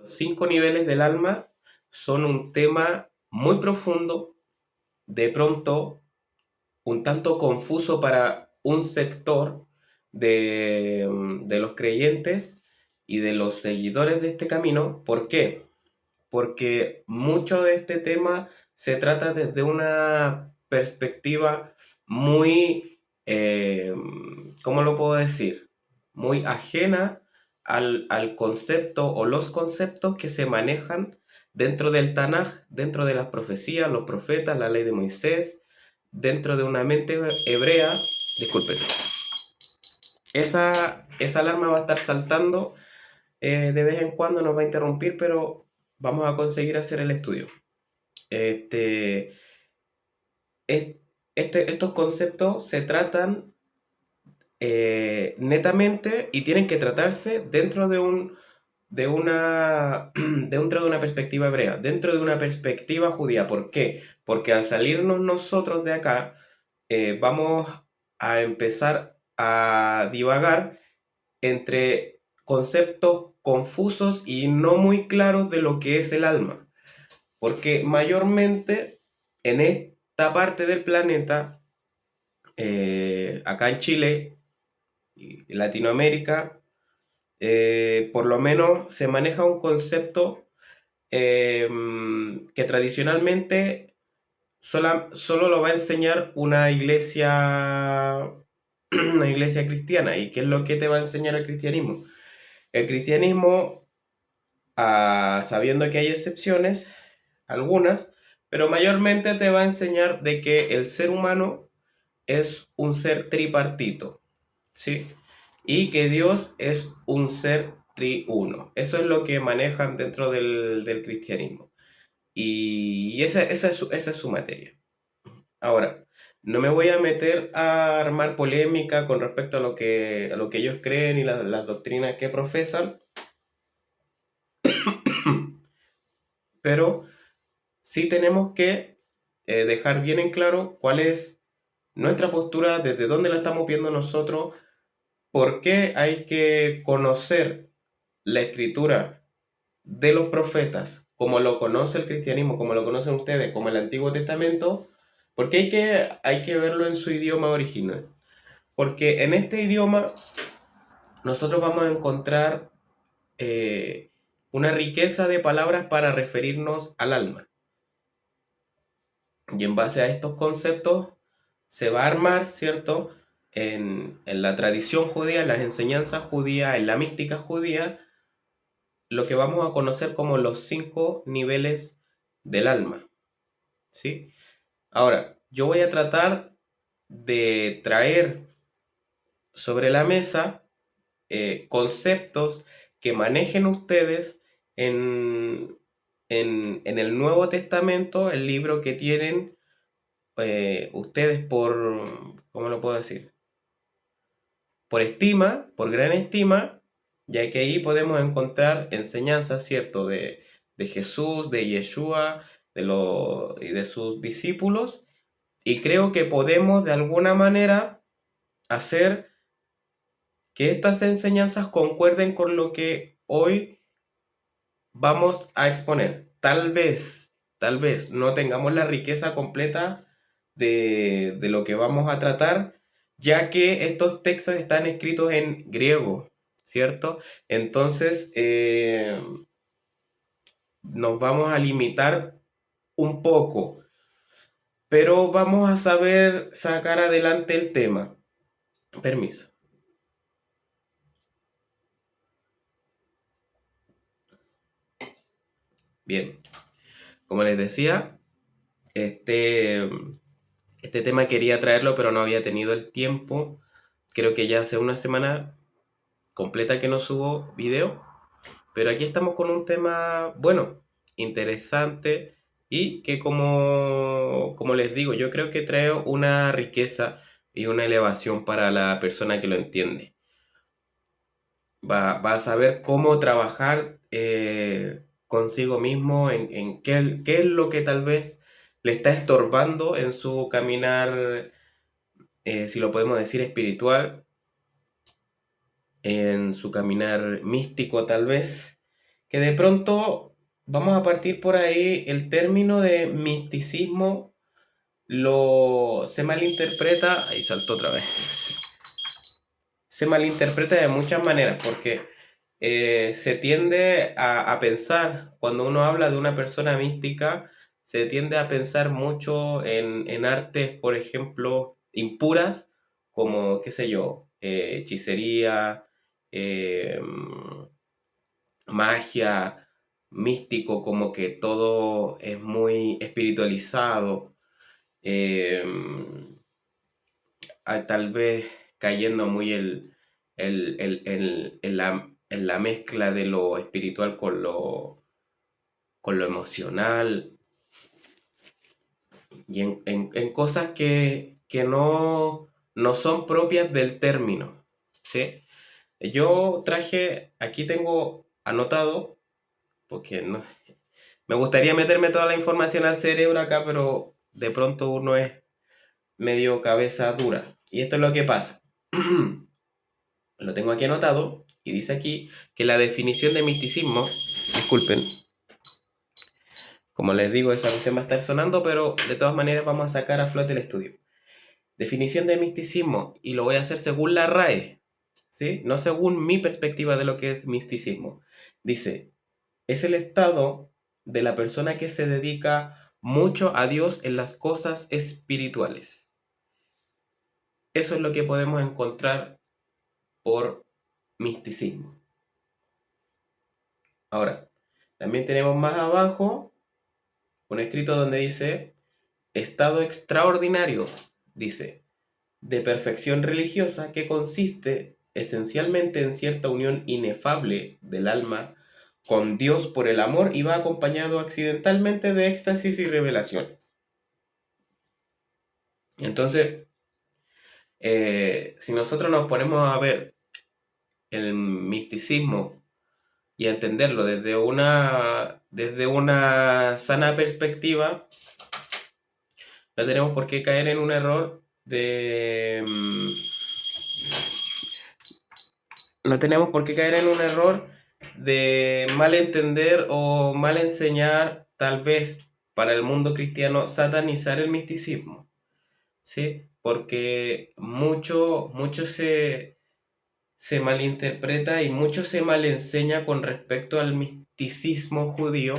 Los 5 niveles del alma son un tema muy profundo, de pronto un tanto confuso para un sector de los creyentes y de los seguidores de este camino. ¿Por qué? Porque mucho de este tema se trata desde una perspectiva muy, ¿cómo lo puedo decir? Muy ajena al concepto o los conceptos que se manejan dentro del Tanaj, dentro de las profecías, los profetas, la ley de Moisés, dentro de una mente hebrea. Disculpen, esa alarma va a estar saltando de vez en cuando, nos va a interrumpir, pero vamos a conseguir hacer el estudio. Este, estos conceptos se tratan netamente y tienen que tratarse dentro dentro de una perspectiva hebrea, dentro de una perspectiva judía. ¿Por qué? Porque al salirnos nosotros de acá, vamos a empezar a divagar entre conceptos confusos y no muy claros de lo que es el alma. Porque mayormente en esta parte del planeta, acá en Chile y Latinoamérica, por lo menos se maneja un concepto eh, que tradicionalmente solo lo va a enseñar una iglesia cristiana. ¿Y qué es lo que te va a enseñar el cristianismo? El cristianismo, sabiendo que hay excepciones, algunas, pero mayormente te va a enseñar de que el ser humano es un ser tripartito, ¿sí? Y que Dios es un ser triuno. Eso es lo que manejan dentro del cristianismo. Y esa es su materia. Ahora, no me voy a meter a armar polémica con respecto a lo que ellos creen y las doctrinas que profesan, pero sí tenemos que dejar bien en claro cuál es nuestra postura, desde dónde la estamos viendo nosotros, por qué hay que conocer la escritura de los profetas, como lo conoce el cristianismo, como lo conocen ustedes, como el Antiguo Testamento, porque hay que verlo en su idioma original. Porque en este idioma nosotros vamos a encontrar eh, una riqueza de palabras para referirnos al alma. Y en base a estos conceptos se va a armar, ¿cierto? En la tradición judía, en las enseñanzas judías, en la mística judía, lo que vamos a conocer como los 5 niveles del alma, ¿sí? Ahora, yo voy a tratar de traer sobre la mesa conceptos que manejen ustedes en, en el Nuevo Testamento, el libro que tienen ustedes ¿cómo lo puedo decir? Por estima, por gran estima, ya que ahí podemos encontrar enseñanzas, ¿cierto? De Jesús, de Yeshua, y de sus discípulos, y creo que podemos de alguna manera hacer que estas enseñanzas concuerden con lo que hoy vamos a exponer. Tal vez no tengamos la riqueza completa de lo que vamos a tratar, ya que estos textos están escritos en griego, ¿cierto? Entonces, nos vamos a limitar un poco, pero vamos a saber sacar adelante el tema. Permiso. Bien, como les decía, este, este tema quería traerlo, pero no había tenido el tiempo. Creo que ya hace una semana completa que no subo video, pero aquí estamos con un tema, bueno, interesante y que como les digo, yo creo que trae una riqueza y una elevación para la persona que lo entiende. Va a saber cómo trabajar consigo mismo, en qué es lo que tal vez le está estorbando en su caminar, si lo podemos decir, espiritual, en su caminar místico tal vez, que de pronto vamos a partir por ahí, el término de misticismo se malinterpreta, ahí saltó otra vez, se malinterpreta de muchas maneras, porque se tiende a pensar, cuando uno habla de una persona mística, se tiende a pensar mucho en artes, por ejemplo, impuras, como, qué sé yo, hechicería, eh, magia, místico, como que todo es muy espiritualizado, eh, tal vez cayendo muy en la mezcla de lo espiritual con lo emocional y en cosas que no son propias del término, ¿sí? Yo traje, aquí tengo anotado, porque no, me gustaría meterme toda la información al cerebro acá, pero de pronto uno es medio cabeza dura. Y esto es lo que pasa. Lo tengo aquí anotado y dice aquí que la definición de misticismo, disculpen, como les digo, esa cuestión va a estar sonando, pero de todas maneras vamos a sacar a flote el estudio. Definición de misticismo, y lo voy a hacer según la RAE, ¿sí? No según mi perspectiva de lo que es misticismo. Dice, es el estado de la persona que se dedica mucho a Dios en las cosas espirituales. Eso es lo que podemos encontrar por misticismo. Ahora, también tenemos más abajo un escrito donde dice, estado extraordinario, dice, de perfección religiosa que consiste esencialmente en cierta unión inefable del alma con Dios por el amor y va acompañado accidentalmente de éxtasis y revelaciones. Entonces, si nosotros nos ponemos a ver el misticismo y a entenderlo desde una sana perspectiva, no tenemos por qué caer en un error no tenemos por qué caer en un error de mal entender o mal enseñar, tal vez para el mundo cristiano, satanizar el misticismo, ¿sí? Porque mucho se malinterpreta y mucho se malenseña con respecto al misticismo judío,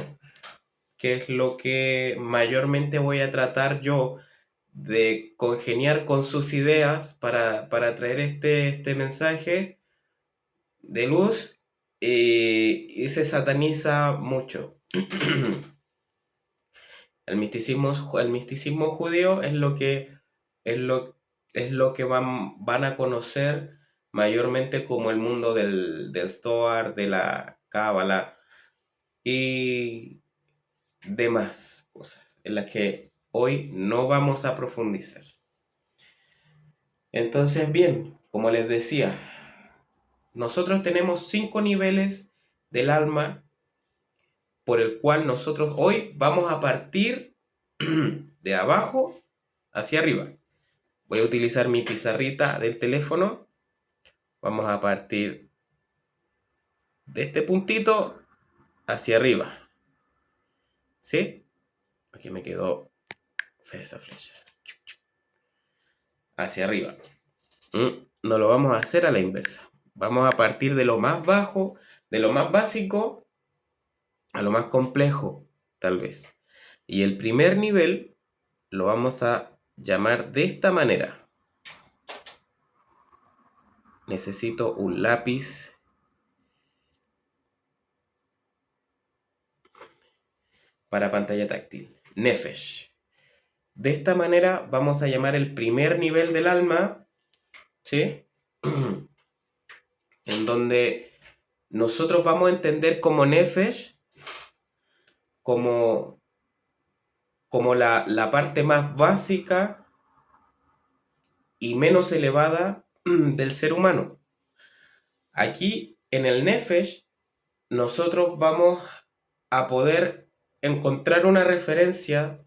que es lo que mayormente voy a tratar yo de congeniar con sus ideas para traer este mensaje de luz, y se sataniza mucho. El misticismo judío es lo, es lo que van a conocer mayormente como el mundo del Zohar, de la Cábala y demás cosas en las que hoy no vamos a profundizar. Entonces, bien, como les decía, nosotros tenemos 5 niveles del alma por el cual nosotros hoy vamos a partir de abajo hacia arriba. Voy a utilizar mi pizarrita del teléfono. Vamos a partir de este puntito hacia arriba. ¿Sí? Aquí me quedó fea esa flecha. Hacia arriba. No lo vamos a hacer a la inversa. Vamos a partir de lo más bajo, de lo más básico, a lo más complejo, tal vez. Y el primer nivel lo vamos a llamar de esta manera. Necesito un lápiz para pantalla táctil. Nefesh. De esta manera vamos a llamar el primer nivel del alma, ¿sí? En donde nosotros vamos a entender como Nefesh, como la parte más básica y menos elevada del ser humano. Aquí en el Nefesh nosotros vamos a poder encontrar una referencia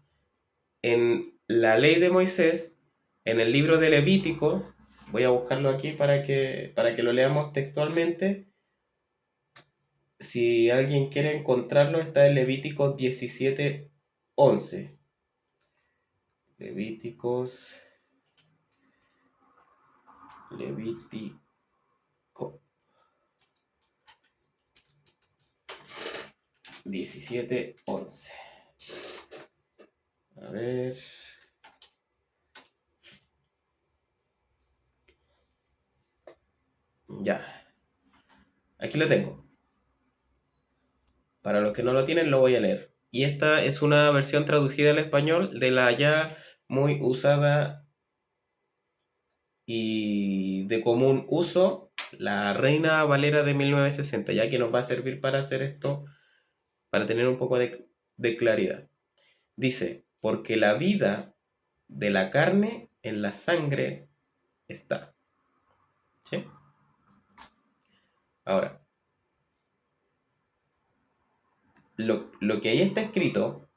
en la ley de Moisés, en el libro de Levítico. Voy a buscarlo aquí para que lo leamos textualmente. Si alguien quiere encontrarlo, está en Levítico 17:11. Levíticos, Levítico 17:11. A ver. Ya. Aquí lo tengo. Para los que no lo tienen, lo voy a leer. Y esta es una versión traducida al español de la ya muy usada y de común uso, la Reina Valera de 1960, ya que nos va a servir para hacer esto, para tener un poco de claridad. Dice, porque la vida de la carne en la sangre está. ¿Sí? Ahora, lo que ahí está escrito,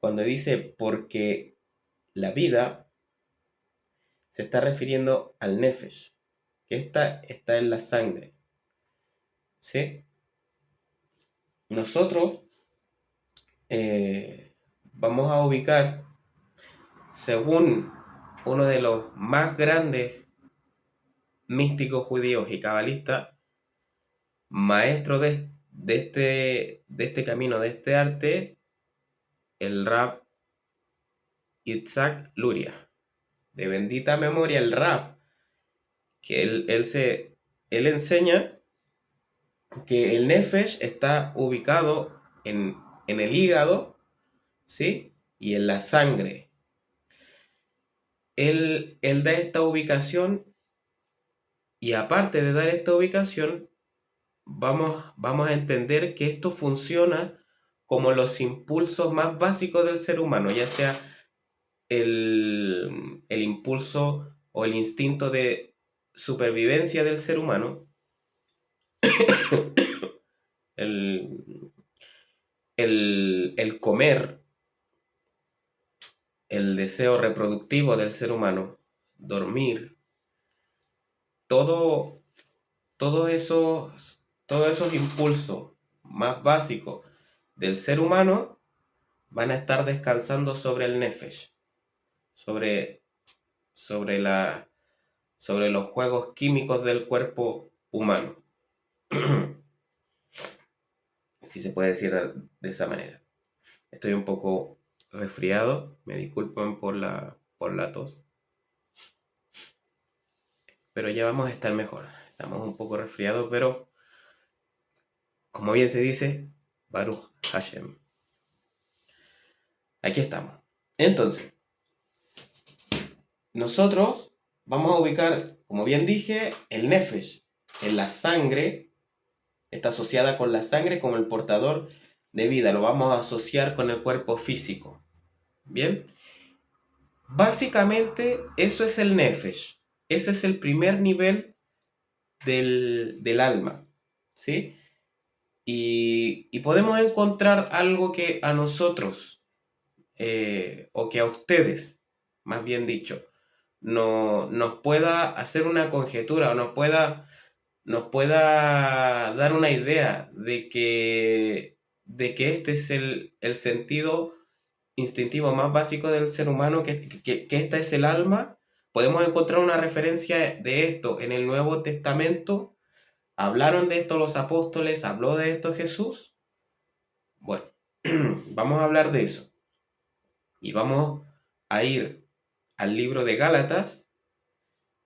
cuando dice porque la vida, se está refiriendo al nefesh, que esta está en la sangre. ¿Sí? Nosotros vamos a ubicar, según uno de los más grandes místicos judíos y cabalistas, maestro de este camino, de este arte, el Rab Yitzhak Luria, de bendita memoria el Rab, que él enseña que el Nefesh está ubicado en el hígado, ¿sí? Y en la sangre. Él da esta ubicación y aparte de dar esta ubicación, vamos a entender que esto funciona como los impulsos más básicos del ser humano, ya sea el impulso o el instinto de supervivencia del ser humano, el, el comer, el deseo reproductivo del ser humano, dormir, todo, todos esos impulsos más básicos del ser humano van a estar descansando sobre el nefesh, sobre, sobre, sobre los juegos químicos del cuerpo humano. Si se puede decir de esa manera. Estoy un poco resfriado, me disculpan por la tos, pero ya vamos a estar mejor. Estamos un poco resfriados, pero como bien se dice, Baruch Hashem. Aquí estamos. Entonces, nosotros vamos a ubicar, como bien dije, el nefesh en la sangre, está asociada con la sangre como el portador de vida, lo vamos a asociar con el cuerpo físico. ¿Bien? Básicamente eso es el nefesh, ese es el primer nivel del alma, ¿sí? Y podemos encontrar algo que a nosotros, o que a ustedes, más bien dicho, no, nos pueda hacer una conjetura o nos pueda dar una idea de que este es el sentido instintivo más básico del ser humano, que esta es el alma. Podemos encontrar una referencia de esto en el Nuevo Testamento. ¿Hablaron de esto los apóstoles? ¿Habló de esto Jesús? Bueno, vamos a hablar de eso. Y vamos a ir al libro de Gálatas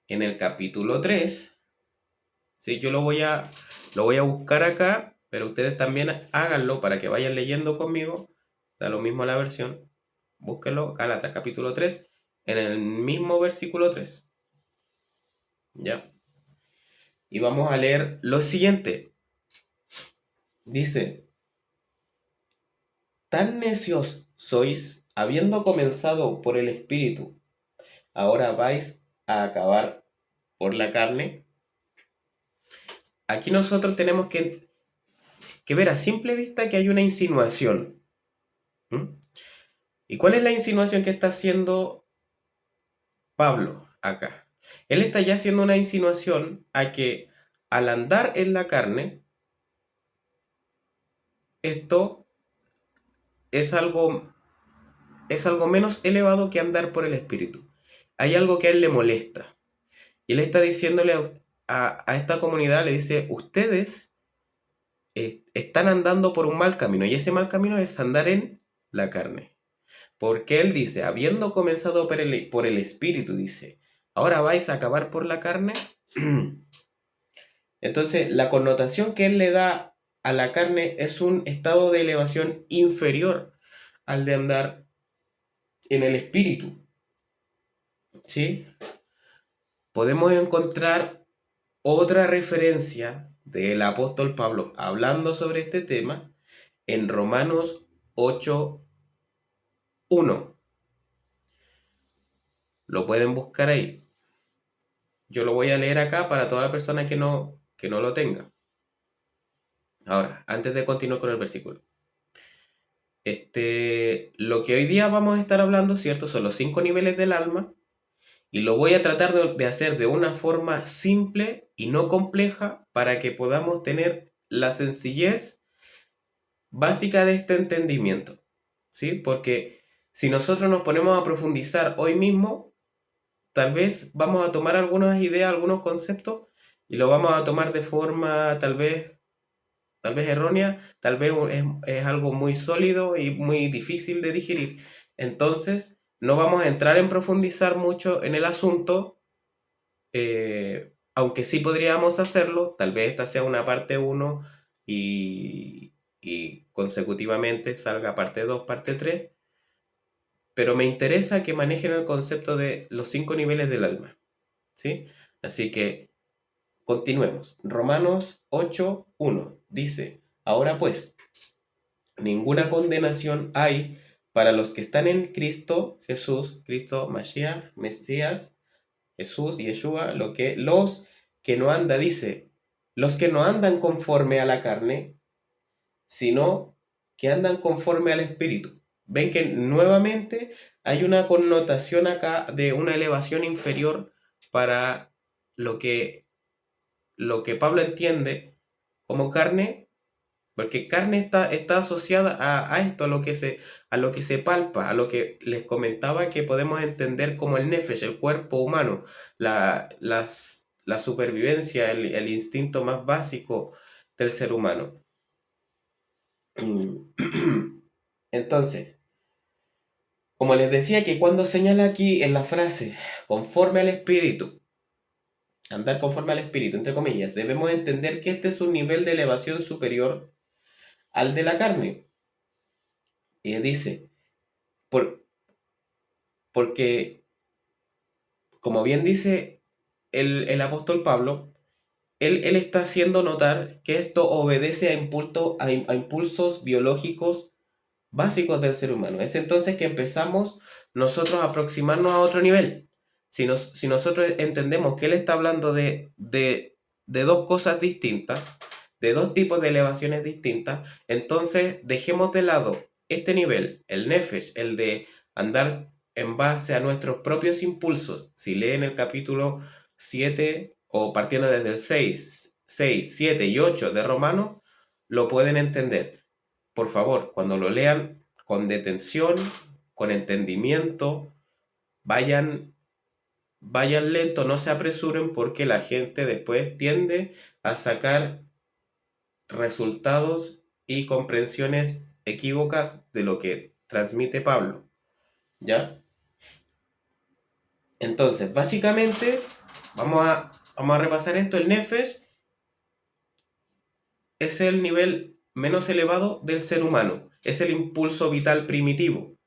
en el capítulo 3. Sí, yo lo voy a buscar acá, pero ustedes también háganlo para que vayan leyendo conmigo. Da lo mismo la versión. Búsquenlo, Gálatas capítulo 3, en el mismo versículo 3. ¿Ya? Y vamos a leer lo siguiente. Dice, tan necios sois, habiendo comenzado por el Espíritu, ahora vais a acabar por la carne. Aquí nosotros tenemos que ver a simple vista que hay una insinuación. ¿Mm? ¿Y cuál es la insinuación que está haciendo Pablo acá? Él está ya haciendo una insinuación a que al andar en la carne, esto es algo, es algo menos elevado que andar por el Espíritu. Hay algo que a él le molesta. Y él está diciéndole a esta comunidad, le dice, ustedes están andando por un mal camino, y ese mal camino es andar en la carne. Porque él dice, habiendo comenzado por el Espíritu, dice, ¿ahora vais a acabar por la carne? Entonces, la connotación que él le da a la carne es un estado de elevación inferior al de andar en el Espíritu. ¿Sí? Podemos encontrar otra referencia del apóstol Pablo hablando sobre este tema en Romanos 8:1. Lo pueden buscar ahí. Yo lo voy a leer acá para toda la persona que no lo tenga. Ahora, antes de continuar con el versículo. Lo que hoy día vamos a estar hablando, ¿cierto? Son los 5 niveles del alma. Y lo voy a tratar de hacer de una forma simple y no compleja para que podamos tener la sencillez básica de este entendimiento. ¿Sí? Porque si nosotros nos ponemos a profundizar hoy mismo, tal vez vamos a tomar algunas ideas, algunos conceptos y lo vamos a tomar de forma tal vez errónea, tal vez es algo muy sólido y muy difícil de digerir. Entonces, no vamos a entrar en profundizar mucho en el asunto, aunque sí podríamos hacerlo, tal vez esta sea una parte uno y consecutivamente salga parte 2 parte 3, pero me interesa que manejen el concepto de los 5 niveles del alma, ¿sí? Así que continuemos. Romanos 8:1 dice, ahora pues, ninguna condenación hay para los que están en Cristo Jesús, Cristo Mashiach, Mesías, Jesús, Yeshua, los que no andan, dice, los que no andan conforme a la carne, sino que andan conforme al Espíritu. Ven que nuevamente hay una connotación acá de una elevación inferior para lo que, lo que Pablo entiende como carne, porque carne está asociada a esto, a lo que se palpa, a lo que les comentaba que podemos entender como el nefesh, el cuerpo humano, la supervivencia, el instinto más básico del ser humano. Entonces, como les decía que cuando señala aquí en la frase, conforme al espíritu, andar conforme al espíritu, entre comillas, debemos entender que este es un nivel de elevación superior al de la carne. Y dice, por, porque, como bien dice el apóstol Pablo, él está haciendo notar que esto obedece a impulsos biológicos básicos del ser humano. Es entonces que empezamos nosotros a aproximarnos a otro nivel. Si nosotros entendemos que él está hablando de dos cosas distintas, de dos tipos de elevaciones distintas, entonces dejemos de lado este nivel, el nefesh, el de andar en base a nuestros propios impulsos. Si leen el capítulo 7 o partiendo desde el 6, 7 y 8 de Romanos, lo pueden entender. Por favor, cuando lo lean con detención, con entendimiento, vayan, vayan lento, no se apresuren porque la gente después tiende a sacar resultados y comprensiones equívocas de lo que transmite Pablo. ¿Ya? Entonces, básicamente, vamos a repasar esto. El Nefesh es el nivel menos elevado del ser humano. Es el impulso vital primitivo.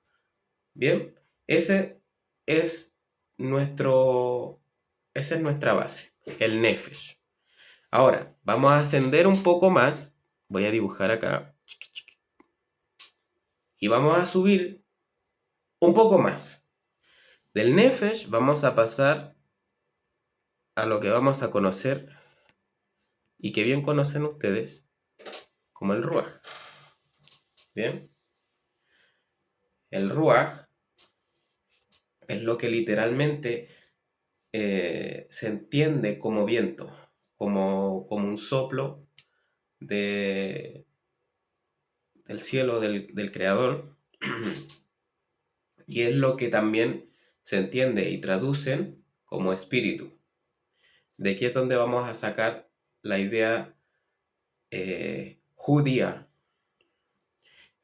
Bien, ese es nuestro, esa es nuestra base, el Nefesh. Ahora, vamos a ascender un poco más. Voy a dibujar acá. Y vamos a subir un poco más. Del Nefesh vamos a pasar a lo que vamos a conocer y que bien conocen ustedes como el Ruach. Bien, el Ruach es lo que literalmente se entiende como viento, como un soplo de, el cielo del Creador, y es lo que también se entiende y traducen como espíritu. De aquí es donde vamos a sacar la idea judía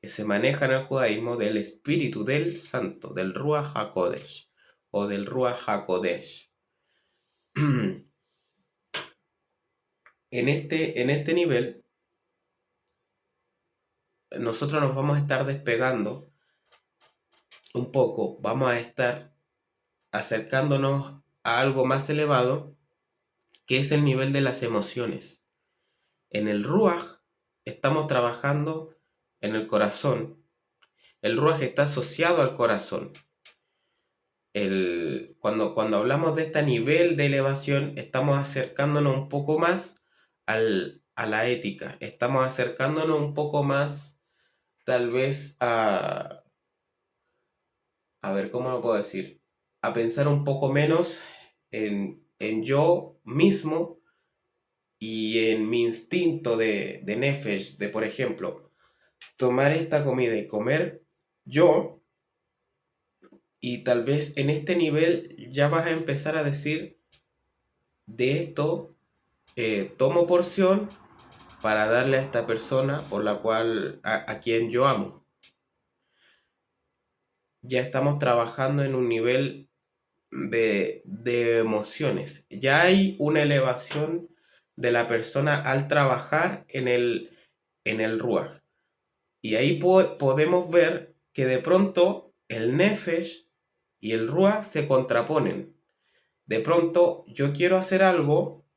que se maneja en el judaísmo del espíritu del santo, del Ruach HaKodesh o del Ruach HaKodesh. En este nivel, nosotros nos vamos a estar despegando un poco, vamos a estar acercándonos a algo más elevado, que es el nivel de las emociones. En el Ruach estamos trabajando en el corazón. El Ruach está asociado al corazón. Cuando hablamos de este nivel de elevación, estamos acercándonos un poco más a la ética. Estamos acercándonos un poco más, tal vez, a ver, ¿cómo lo puedo decir? A pensar un poco menos en yo mismo y en mi instinto de nefesh, de por ejemplo, tomar esta comida y comer yo, y tal vez en este nivel ya vas a empezar a decir, de esto tomo porción para darle a esta persona por la cual, a quien yo amo. Ya estamos trabajando en un nivel de emociones. Ya hay una elevación de la persona al trabajar en el Ruach. Y ahí podemos ver que de pronto el Nefesh y el Ruach se contraponen. De pronto yo quiero hacer algo,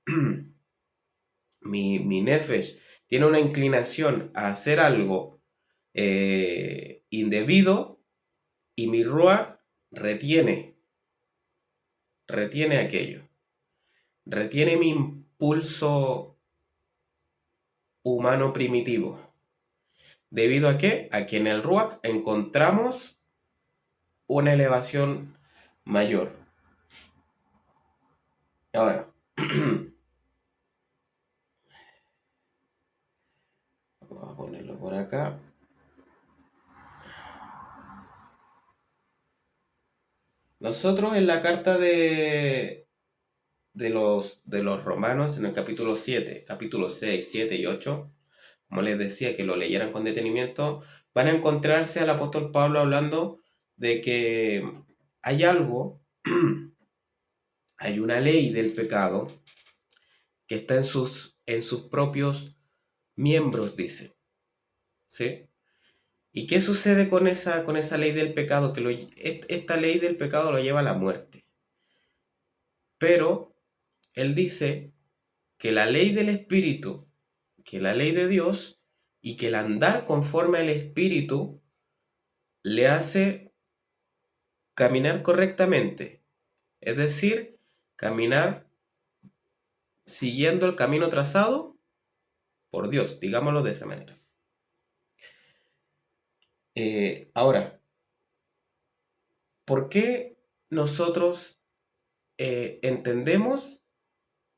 mi Nefesh tiene una inclinación a hacer algo indebido, y mi Ruach retiene aquello. Retiene mi impulso humano primitivo. ¿Debido a qué? A que en el Ruach encontramos una elevación mayor. Ahora, vamos a ponerlo por acá. Nosotros en la carta de los romanos, en el capítulo 7, capítulo 6, 7 y 8, como les decía, que lo leyeran con detenimiento, van a encontrarse al apóstol Pablo hablando de que hay algo, hay una ley del pecado que está en sus propios miembros, dice, ¿sí? ¿Y qué sucede con esa ley del pecado? Esta ley del pecado lo lleva a la muerte. Pero él dice que la ley del Espíritu, que la ley de Dios, y que el andar conforme al Espíritu le hace caminar correctamente. Es decir, caminar siguiendo el camino trazado por Dios, digámoslo de esa manera. Ahora, ¿por qué nosotros entendemos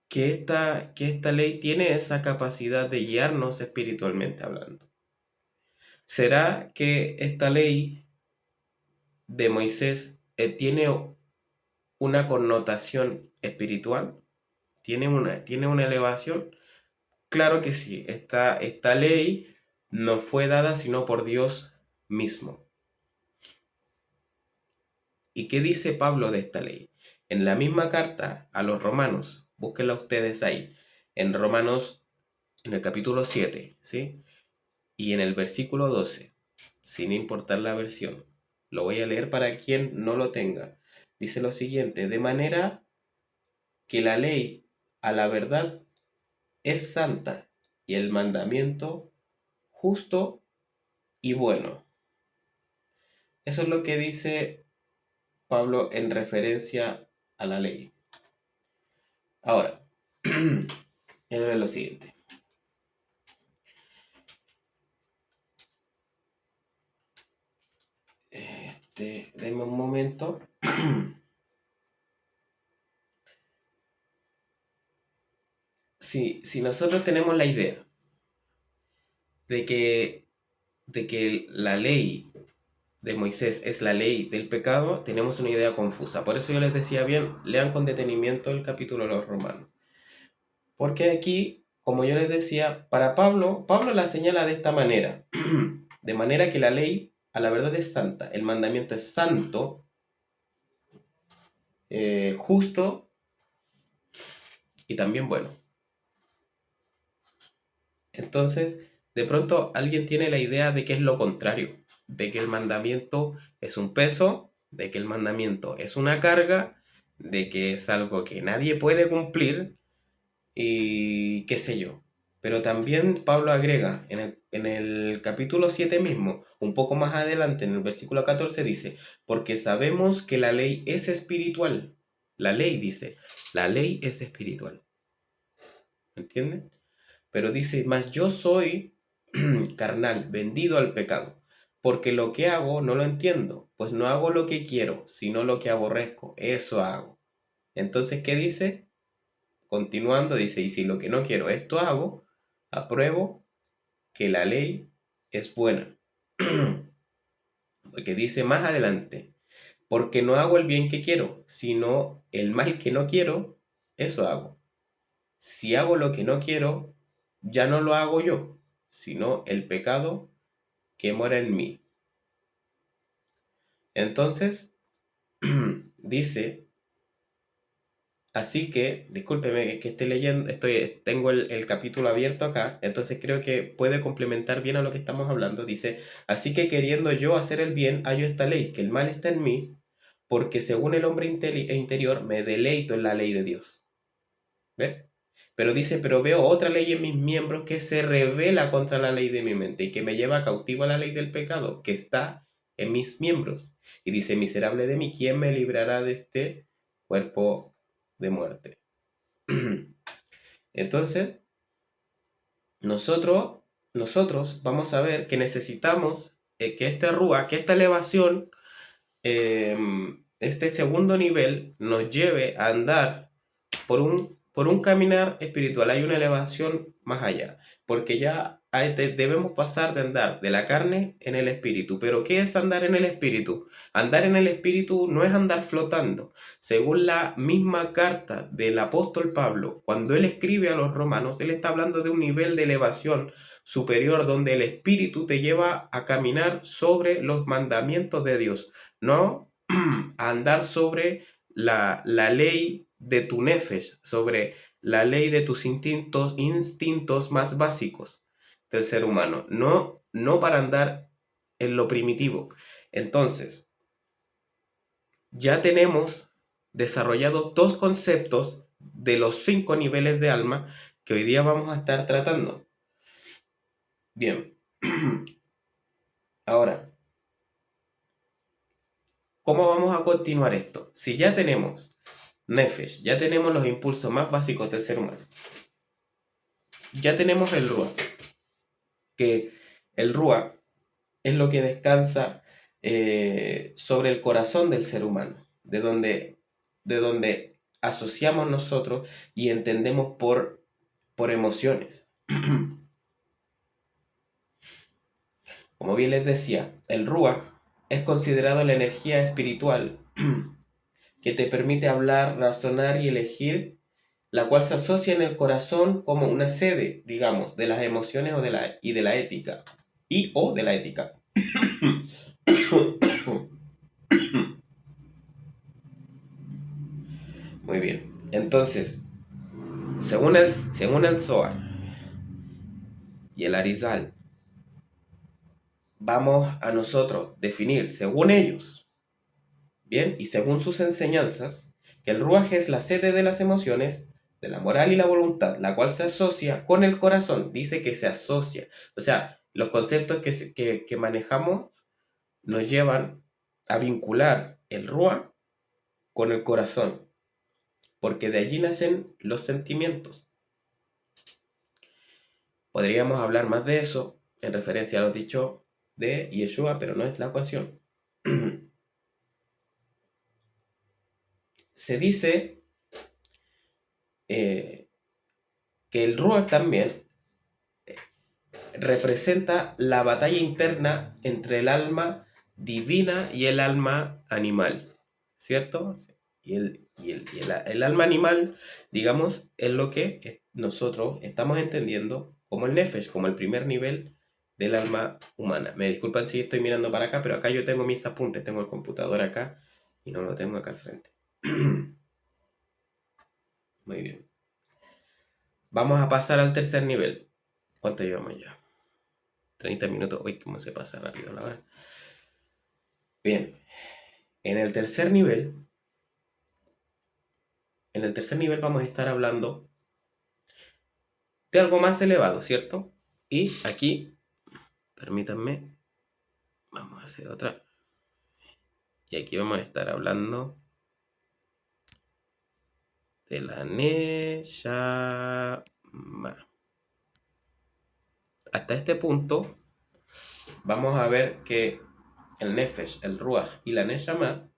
que esta ley tiene esa capacidad de guiarnos espiritualmente hablando? ¿Será que esta ley de Moisés tiene una connotación espiritual? ¿Tiene una elevación? Claro que sí. Esta ley no fue dada sino por Dios mismo. ¿Y qué dice Pablo de esta ley? En la misma carta a los romanos, búsquenla ustedes ahí, en Romanos, en el capítulo 7, ¿sí? Y en el versículo 12, sin importar la versión, lo voy a leer para quien no lo tenga. Dice lo siguiente: de manera que la ley a la verdad es santa y el mandamiento justo y bueno. Eso es lo que dice Pablo en referencia a la ley. Ahora, él ve lo siguiente. Denme un momento. Si nosotros tenemos la idea de que de que la ley de Moisés es la ley del pecado, tenemos una idea confusa. Por eso yo les decía bien, lean con detenimiento el capítulo de los Romanos. Porque aquí, como yo les decía, para Pablo, Pablo la señala de esta manera. De manera que la ley, a la verdad, es santa. El mandamiento es santo, justo y también bueno. Entonces, de pronto alguien tiene la idea de que es lo contrario, de que el mandamiento es un peso, de que el mandamiento es una carga, de que es algo que nadie puede cumplir y qué sé yo. Pero también Pablo agrega en el capítulo 7 mismo, un poco más adelante, en el versículo 14, dice, porque sabemos que la ley es espiritual. La ley dice, la ley es espiritual. ¿Entienden? Pero dice, mas yo soy carnal, vendido al pecado, porque lo que hago no lo entiendo, pues no hago lo que quiero, sino lo que aborrezco, eso hago. Entonces, ¿qué dice? Continuando, dice, y si lo que no quiero esto hago, apruebo que la ley es buena. Porque dice más adelante, porque no hago el bien que quiero, sino el mal que no quiero, eso hago. Si hago lo que no quiero, ya no lo hago yo, sino el pecado que mora en mí. Entonces, dice, así que, discúlpeme que esté leyendo, tengo el capítulo abierto acá, entonces creo que puede complementar bien a lo que estamos hablando. Dice, así que queriendo yo hacer el bien, hallo esta ley, que el mal está en mí, porque según el hombre interior me deleito en la ley de Dios. ¿Ves? Pero dice, pero veo otra ley en mis miembros que se revela contra la ley de mi mente y que me lleva cautivo a la ley del pecado que está en mis miembros. Y dice, miserable de mí, ¿quién me librará de este cuerpo de muerte? Entonces, nosotros, nosotros vamos a ver que necesitamos que que esta elevación, este segundo nivel, nos lleve a andar por un caminar espiritual. Hay una elevación más allá, porque ya debemos pasar de andar de la carne en el espíritu. Pero ¿qué es andar en el espíritu? Andar en el espíritu no es andar flotando. Según la misma carta del apóstol Pablo, cuando él escribe a los romanos, él está hablando de un nivel de elevación superior donde el espíritu te lleva a caminar sobre los mandamientos de Dios, no a andar sobre la ley de tu nefesh, sobre la ley de tus instintos más básicos del ser humano, no para andar en lo primitivo. Entonces, ya tenemos desarrollados dos conceptos de los 5 niveles de alma que hoy día vamos a estar tratando. Bien, ahora, ¿cómo vamos a continuar esto? Si ya tenemos Nefesh, ya tenemos los impulsos más básicos del ser humano, ya tenemos el Ruach, que el Ruach es lo que descansa sobre el corazón del ser humano, de donde asociamos nosotros y entendemos por emociones. Como bien les decía, el Ruach es considerado la energía espiritual que te permite hablar, razonar y elegir, la cual se asocia en el corazón como una sede, digamos, de las emociones y de la ética, o de la ética. Muy bien. Entonces, según el Zohar y el Arizal, vamos a nosotros definir, según ellos, bien, y según sus enseñanzas, que el Ruaj es la sede de las emociones, de la moral y la voluntad, la cual se asocia con el corazón. Dice que se asocia. O sea, los conceptos que manejamos nos llevan a vincular el Ruaj con el corazón, porque de allí nacen los sentimientos. Podríamos hablar más de eso en referencia a los dichos de Yeshua, pero no es la ocasión. Se dice que el Ruach también representa la batalla interna entre el alma divina y el alma animal, ¿cierto? El alma animal, digamos, es lo que nosotros estamos entendiendo como el nefesh, como el primer nivel del alma humana. Me disculpan si estoy mirando para acá, pero acá yo tengo mis apuntes, tengo el computador acá y no lo tengo acá al frente. Muy bien. Vamos a pasar al tercer nivel. ¿Cuánto llevamos ya? 30 minutos. Uy, cómo se pasa rápido, la verdad. Bien. En el tercer nivel vamos a estar hablando de algo más elevado, ¿cierto? Y aquí, permítanme, vamos a hacer otra. Y aquí vamos a estar hablando de la Neshama. Hasta este punto, vamos a ver que el Nefesh, el Ruach y la Neshama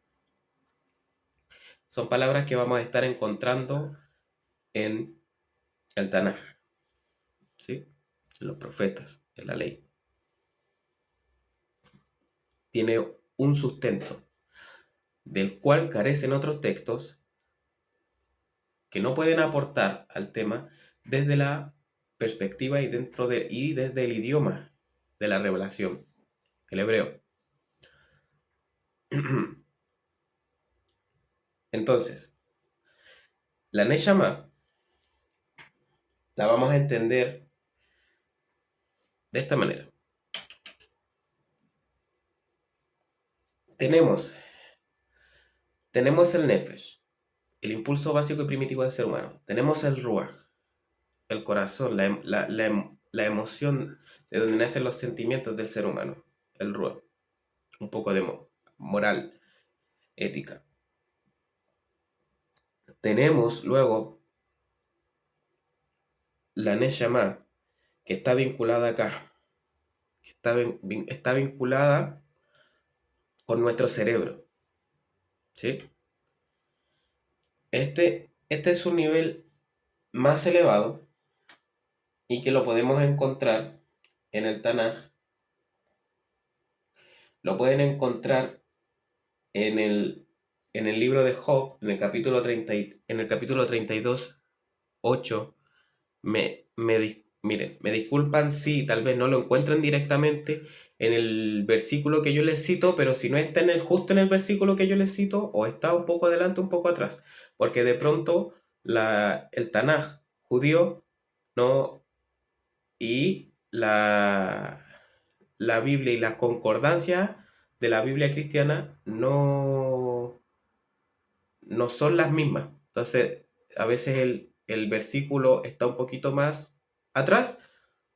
son palabras que vamos a estar encontrando en el Tanaj, ¿sí? En los profetas, en la ley. Tiene un sustento del cual carecen otros textos que no pueden aportar al tema desde la perspectiva y desde el idioma de la revelación, el hebreo. Entonces, la Neshama la vamos a entender de esta manera. Tenemos el Nefesh, el impulso básico y primitivo del ser humano. Tenemos el Ruach, el corazón, la emoción de donde nacen los sentimientos del ser humano, el Ruach. Un poco de moral, ética. Tenemos luego la Neshama, que está vinculada acá, que está vinculada con nuestro cerebro, ¿sí? Este es un nivel más elevado y que lo podemos encontrar en el Tanaj. Lo pueden encontrar en el libro de Job, en el capítulo 32, 8. Miren, me disculpan si tal vez no lo encuentran directamente en el versículo que yo les cito, pero si no está justo en el versículo que yo les cito, o está un poco adelante, un poco atrás, porque de pronto el Tanaj judío no, y la Biblia y la concordancia de la Biblia cristiana no son las mismas. Entonces, a veces el versículo está un poquito más atrás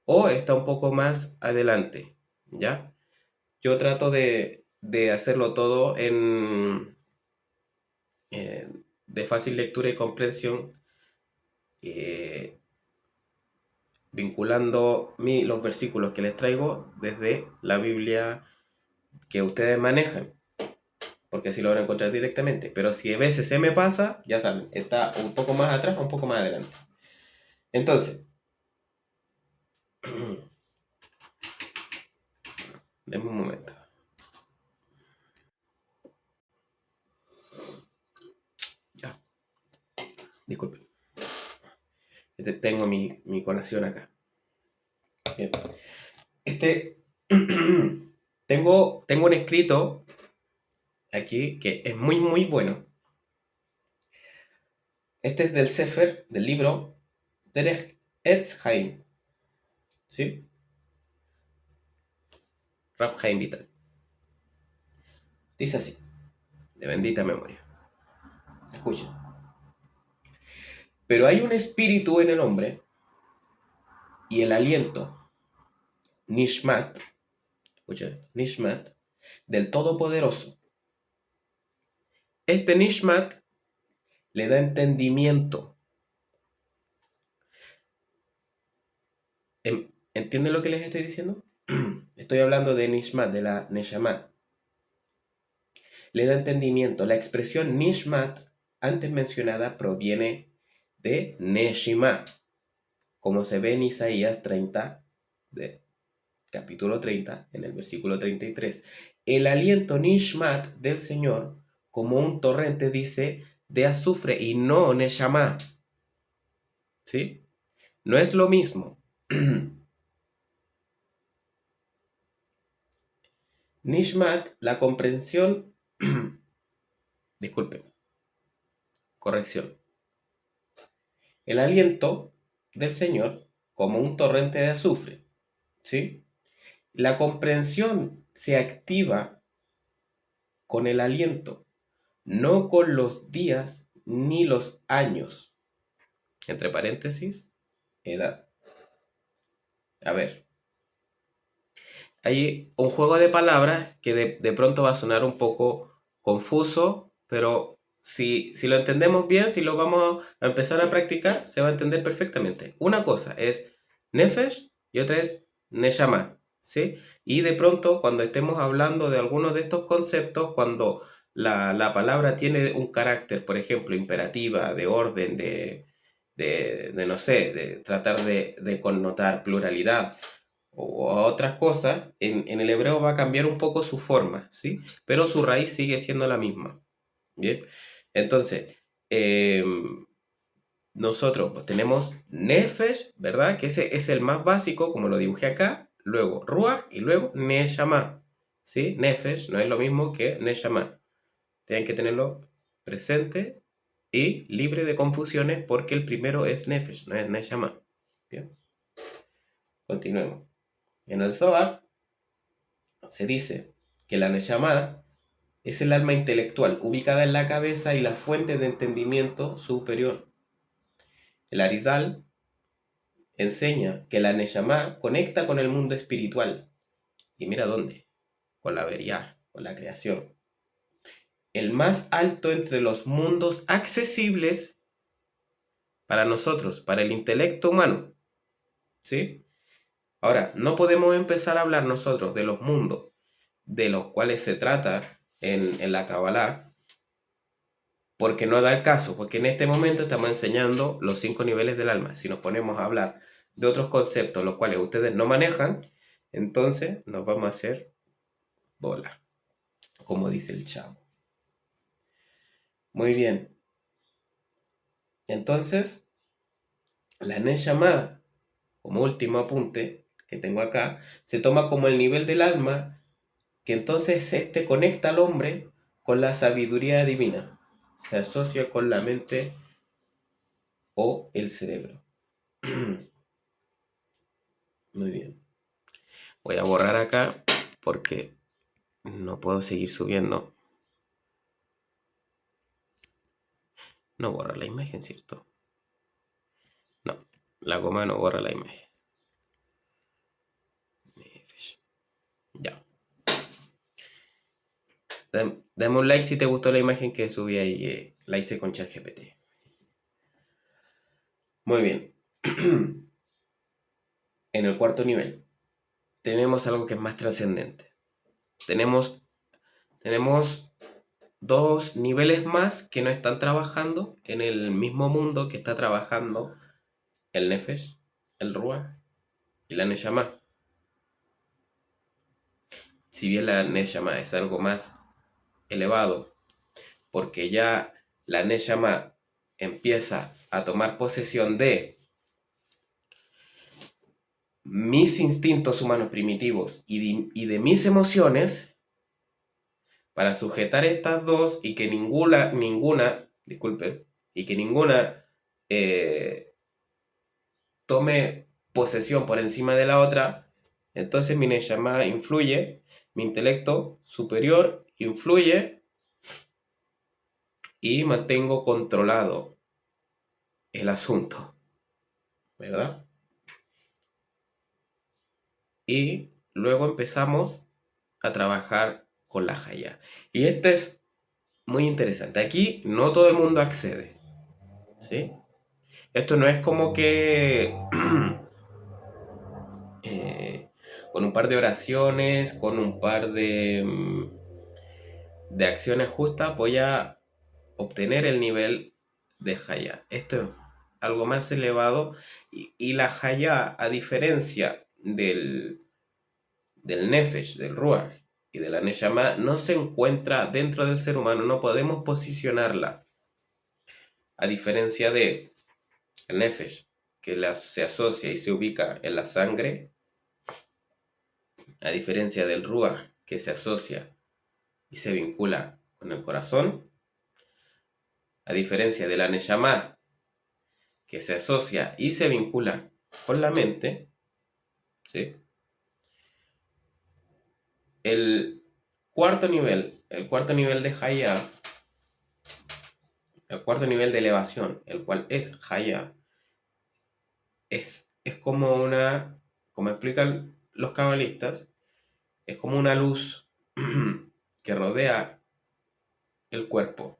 o está un poco más adelante, ¿ya? Yo trato de hacerlo todo de fácil lectura y comprensión, vinculando los versículos que les traigo desde la Biblia que ustedes manejan, porque así lo van a encontrar directamente. Pero si a veces se me pasa, ya saben, está un poco más atrás o un poco más adelante. Entonces, denme un momento. Ya, disculpen. Tengo mi colación acá. Bien. Tengo un escrito aquí que es muy, muy bueno. Este es del Sefer, del libro Derech Etz Haim. ¿Sí? Rab Haim Vital. Dice así, de bendita memoria. Escuchen. Pero hay un espíritu en el hombre y el aliento, Nishmat, escuchen esto, Nishmat, del Todopoderoso. Este Nishmat le da entendimiento. ¿Entienden lo que les estoy diciendo? Estoy hablando de Nishmat, de la Neshama. Le da entendimiento. La expresión Nishmat, antes mencionada, proviene de Neshima, como se ve en Isaías 30, capítulo 30, en el versículo 33. El aliento Nishmat del Señor, como un torrente, dice, de azufre y no Neshama. ¿Sí? No es lo mismo. Nishmat, la comprensión, disculpe, corrección. El aliento del Señor como un torrente de azufre, ¿sí? La comprensión se activa con el aliento, no con los días ni los años. Entre paréntesis, edad. A ver, hay un juego de palabras que de pronto va a sonar un poco confuso, pero si lo entendemos bien, si lo vamos a empezar a practicar, se va a entender perfectamente. Una cosa es nefesh y otra es neshama, ¿sí? Y de pronto, cuando estemos hablando de algunos de estos conceptos, cuando la palabra tiene un carácter, por ejemplo, imperativa, de orden, de no sé, de tratar de connotar pluralidad, o a otras cosas, en el hebreo va a cambiar un poco su forma, ¿sí? Pero su raíz sigue siendo la misma, ¿bien? Entonces, nosotros pues, tenemos Nefesh, ¿verdad? Que ese es el más básico, como lo dibujé acá, luego Ruach y luego Neshama, ¿sí? Nefesh no es lo mismo que Neshama. Tienen que tenerlo presente y libre de confusiones porque el primero es Nefesh, no es Neshama. Bien, continuemos. En el Zohar se dice que la Neshama es el alma intelectual ubicada en la cabeza y la fuente de entendimiento superior. El Arizal enseña que la Neshama conecta con el mundo espiritual. ¿Y mira dónde? Con la Beriah, con la creación. El más alto entre los mundos accesibles para nosotros, para el intelecto humano. ¿Sí? Ahora, no podemos empezar a hablar nosotros de los mundos de los cuales se trata en la Kabbalah, porque no da el caso, porque en este momento estamos enseñando los 5 niveles del alma. Si nos ponemos a hablar de otros conceptos, los cuales ustedes no manejan, entonces nos vamos a hacer bola, como dice el chavo. Muy bien. Entonces, la Neshama, como último apunte que tengo acá, se toma como el nivel del alma, que entonces este conecta al hombre con la sabiduría divina. Se asocia con la mente o el cerebro. Muy bien. Voy a borrar acá porque no puedo seguir subiendo. No borra la imagen, ¿cierto? No, la goma no borra la imagen. Ya. Dame un like si te gustó la imagen que subí ahí. La hice con ChatGPT. Muy bien. En el cuarto nivel tenemos algo que es más trascendente. Tenemos dos niveles más que no están trabajando en el mismo mundo que está trabajando el Nefesh, el Ruach y la Neshama. Si bien la Neshama es algo más elevado, porque ya la Neshama empieza a tomar posesión de mis instintos humanos primitivos y de mis emociones, para sujetar estas dos y que ninguna tome posesión por encima de la otra, entonces mi Neshama influye, mi intelecto superior influye y mantengo controlado el asunto, ¿verdad? Y luego empezamos a trabajar con la Jaya. Y esto es muy interesante. Aquí no todo el mundo accede, ¿sí? Esto no es como que con un par de oraciones, con un par de acciones justas, voy a obtener el nivel de Jaya. Esto es algo más elevado y la Jaya, a diferencia del Nefesh, del Ruach y de la Neshama no se encuentra dentro del ser humano, no podemos posicionarla. A diferencia de el Nefesh, que se asocia y se ubica en la sangre, a diferencia del Ruach, que se asocia y se vincula con el corazón, a diferencia de la Neshama, que se asocia y se vincula con la mente, ¿sí? El cuarto nivel de Haya, el cuarto nivel de elevación, el cual es Haya, es como como explican los cabalistas, es como una luz que rodea el cuerpo.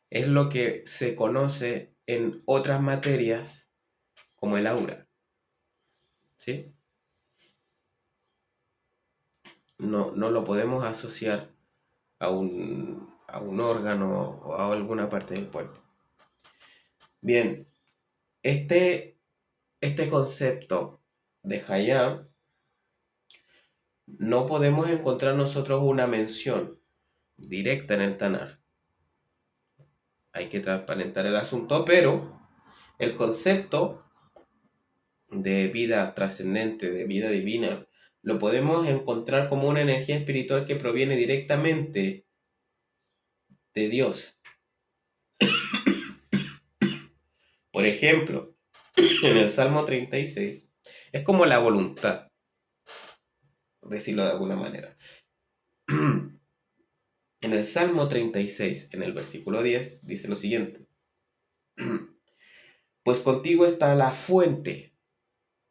Es lo que se conoce en otras materias como el aura, ¿sí? No lo podemos asociar a un órgano o a alguna parte del cuerpo. Bien, este concepto de Hayab no podemos encontrar nosotros una mención directa en el Tanaj. Hay que transparentar el asunto, pero el concepto de vida trascendente, de vida divina, lo podemos encontrar como una energía espiritual que proviene directamente de Dios. Por ejemplo, en el Salmo 36, es como la voluntad, por decirlo de alguna manera. En el Salmo 36, en el versículo 10, dice lo siguiente. Pues contigo está la fuente,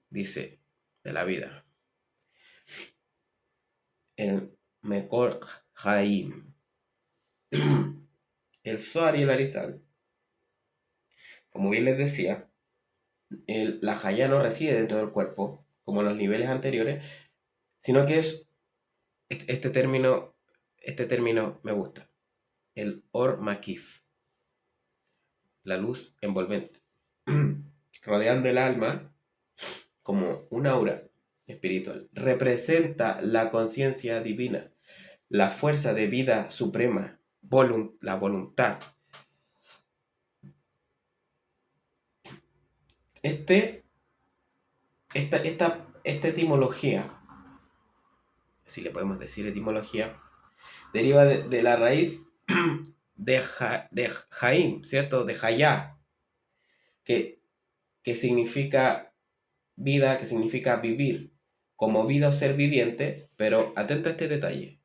dice, de la vida. El Mekor Haim. El Zohar y el Arizal, como bien les decía, la Hayá no reside dentro del cuerpo, como en los niveles anteriores, sino que es, este término me gusta, el Or Makif, la luz envolvente, rodeando el alma como un aura espiritual. Representa la conciencia divina, la fuerza de vida suprema, la voluntad. Esta etimología, si le podemos decir etimología, deriva de la raíz de Jaim, ¿cierto? De Hayá, que significa vida, que significa vivir, como vida o ser viviente, pero atenta a este detalle,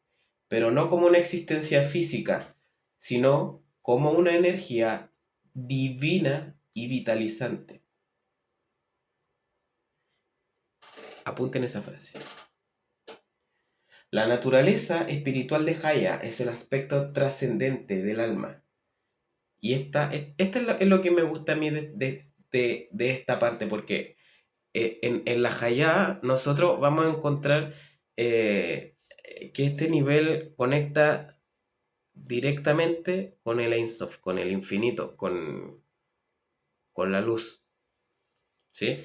pero no como una existencia física, sino como una energía divina y vitalizante. Apunten esa frase. La naturaleza espiritual de Haya es el aspecto trascendente del alma. Y esta es lo que me gusta a mí de esta parte, porque en la Haya nosotros vamos a encontrar que este nivel conecta directamente con el Ein Sof, con el infinito, con la luz. ¿Sí?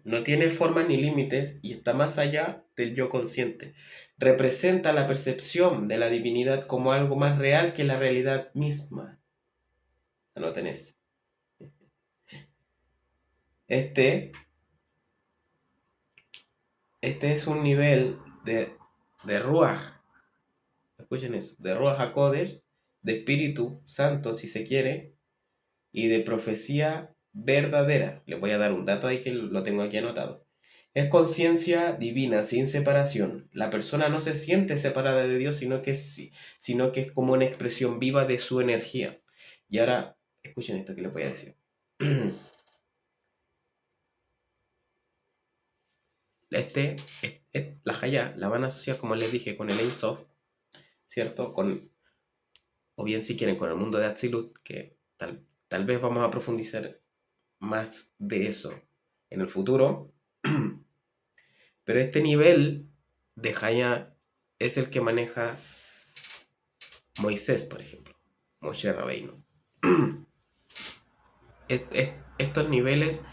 No tiene formas ni límites y está más allá del yo consciente. Representa la percepción de la divinidad como algo más real que la realidad misma. Anoten eso. Este es un nivel de Ruach. Escuchen eso. De Ruach HaKodesh, de Espíritu Santo, si se quiere, y de profecía verdadera. Les voy a dar un dato ahí que lo tengo aquí anotado. Es conciencia divina, sin separación. La persona no se siente separada de Dios, sino que es como una expresión viva de su energía. Y ahora, escuchen esto que les voy a decir. La Hayá la van a asociar, como les dije, con el Ein Sof, ¿cierto? O bien si quieren, con el mundo de Atzilut, que tal vez vamos a profundizar más de eso en el futuro. Pero este nivel de Hayá es el que maneja Moisés, por ejemplo, Moshe Rabbeinu. Estos niveles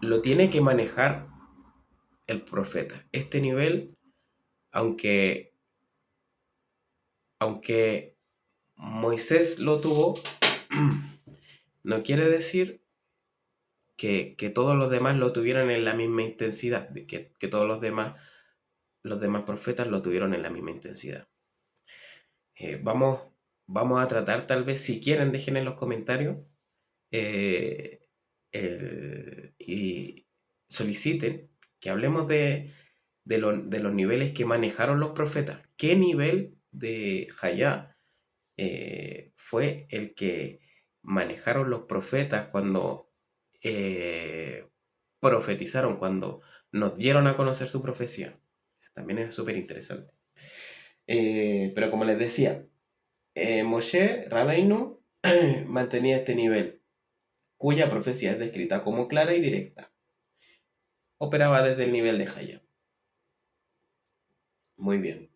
lo tiene que manejar el profeta. Este nivel, aunque, aunque Moisés lo tuvo, no quiere decir que todos los demás lo tuvieran en la misma intensidad, de que todos los demás profetas lo tuvieron en la misma intensidad. Vamos a tratar, tal vez, si quieren, dejen en los comentarios eh, y soliciten que hablemos de los niveles que manejaron los profetas. ¿Qué nivel de Hayá fue el que manejaron los profetas cuando profetizaron, cuando nos dieron a conocer su profecía? Eso también es súper interesante. Pero como les decía, Moshe Rabbeinu mantenía este nivel, cuya profecía es descrita como clara y directa. Operaba desde el nivel de Hayá. Muy bien.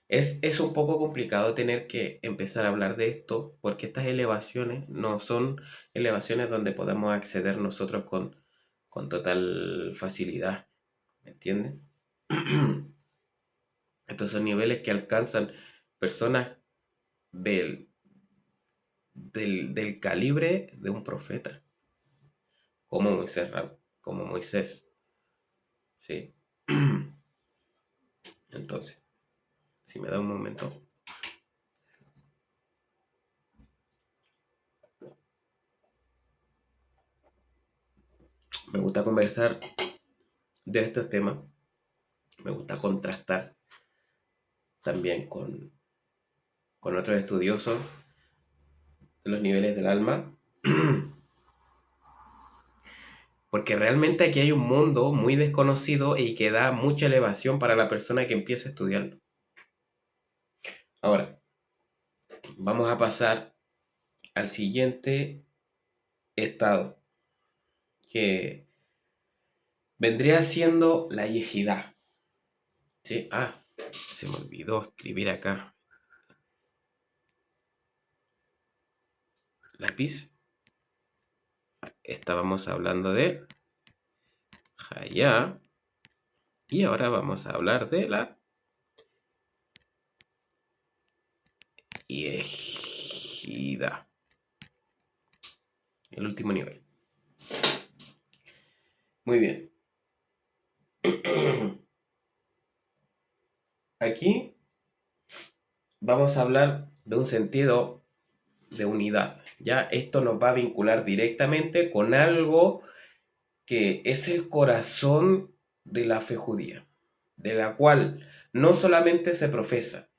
Es un poco complicado tener que empezar a hablar de esto porque estas elevaciones no son elevaciones donde podamos acceder nosotros con total facilidad. ¿Me entienden? Estos son niveles que alcanzan personas del, del calibre de un profeta, como Moisés, como Moisés. ¿Sí? Entonces, si me da un momento. Me gusta conversar de estos temas. Me gusta contrastar también con otros estudiosos de los niveles del alma. Porque realmente aquí hay un mundo muy desconocido y que da mucha elevación para la persona que empieza a estudiarlo. Ahora, vamos a pasar al siguiente estado, que vendría siendo la yejidá. ¿Sí? Ah, se me olvidó escribir acá. Lápiz. Estábamos hablando de Hayá. Y ahora vamos a hablar de la yejidá. El último nivel. Muy bien. Aquí vamos a hablar de un sentido de unidad. Ya esto nos va a vincular directamente con algo que es el corazón de la fe judía, de la cual no solamente se profesa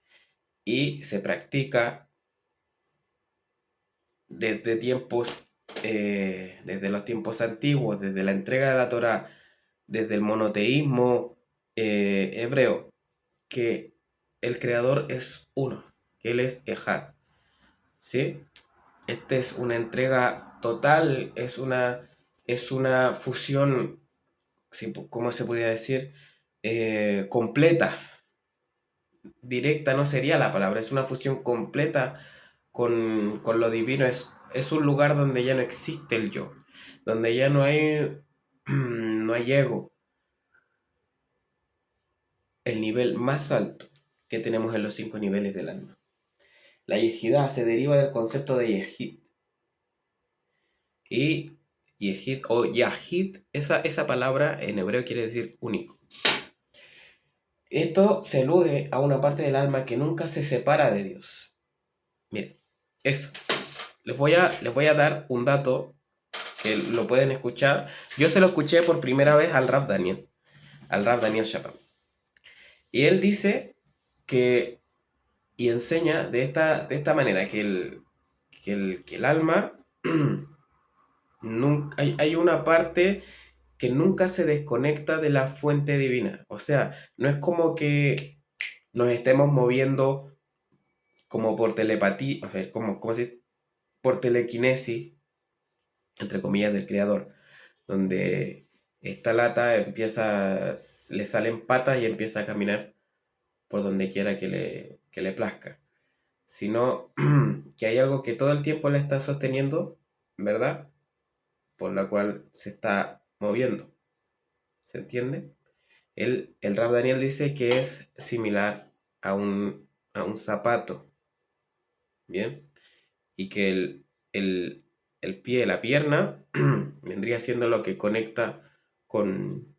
y se practica desde desde los tiempos antiguos, desde la entrega de la Torá, desde el monoteísmo hebreo, que el creador es uno, que él es Ejad, ¿sí? Esta es una entrega total, es una fusión, ¿cómo se podría decir? Completa, directa no sería la palabra, es una fusión completa con lo divino, es un lugar donde ya no existe el yo, donde ya no hay, no hay ego, el nivel más alto que tenemos en los 5 niveles del alma. La yejidá se deriva del concepto de yehid. Y yehid o yahid, esa palabra en hebreo quiere decir único. Esto se alude a una parte del alma que nunca se separa de Dios. Miren, eso. Les voy a dar un dato que lo pueden escuchar. Yo se lo escuché por primera vez al Rav Daniel Chapman. Y él dice que, y enseña de esta manera, que el alma, nunca, hay una parte que nunca se desconecta de la fuente divina. O sea, no es como que nos estemos moviendo como por telepatía, a ver, como si por telequinesis, entre comillas, del creador, donde esta lata le salen patas y empieza a caminar por donde quiera que le plazca, sino que hay algo que todo el tiempo la está sosteniendo, ¿verdad? Por la cual se está moviendo, ¿Se entiende? El Rab Daniel dice que es similar a un zapato, ¿bien? Y que el, el pie, la pierna, vendría siendo lo que conecta con,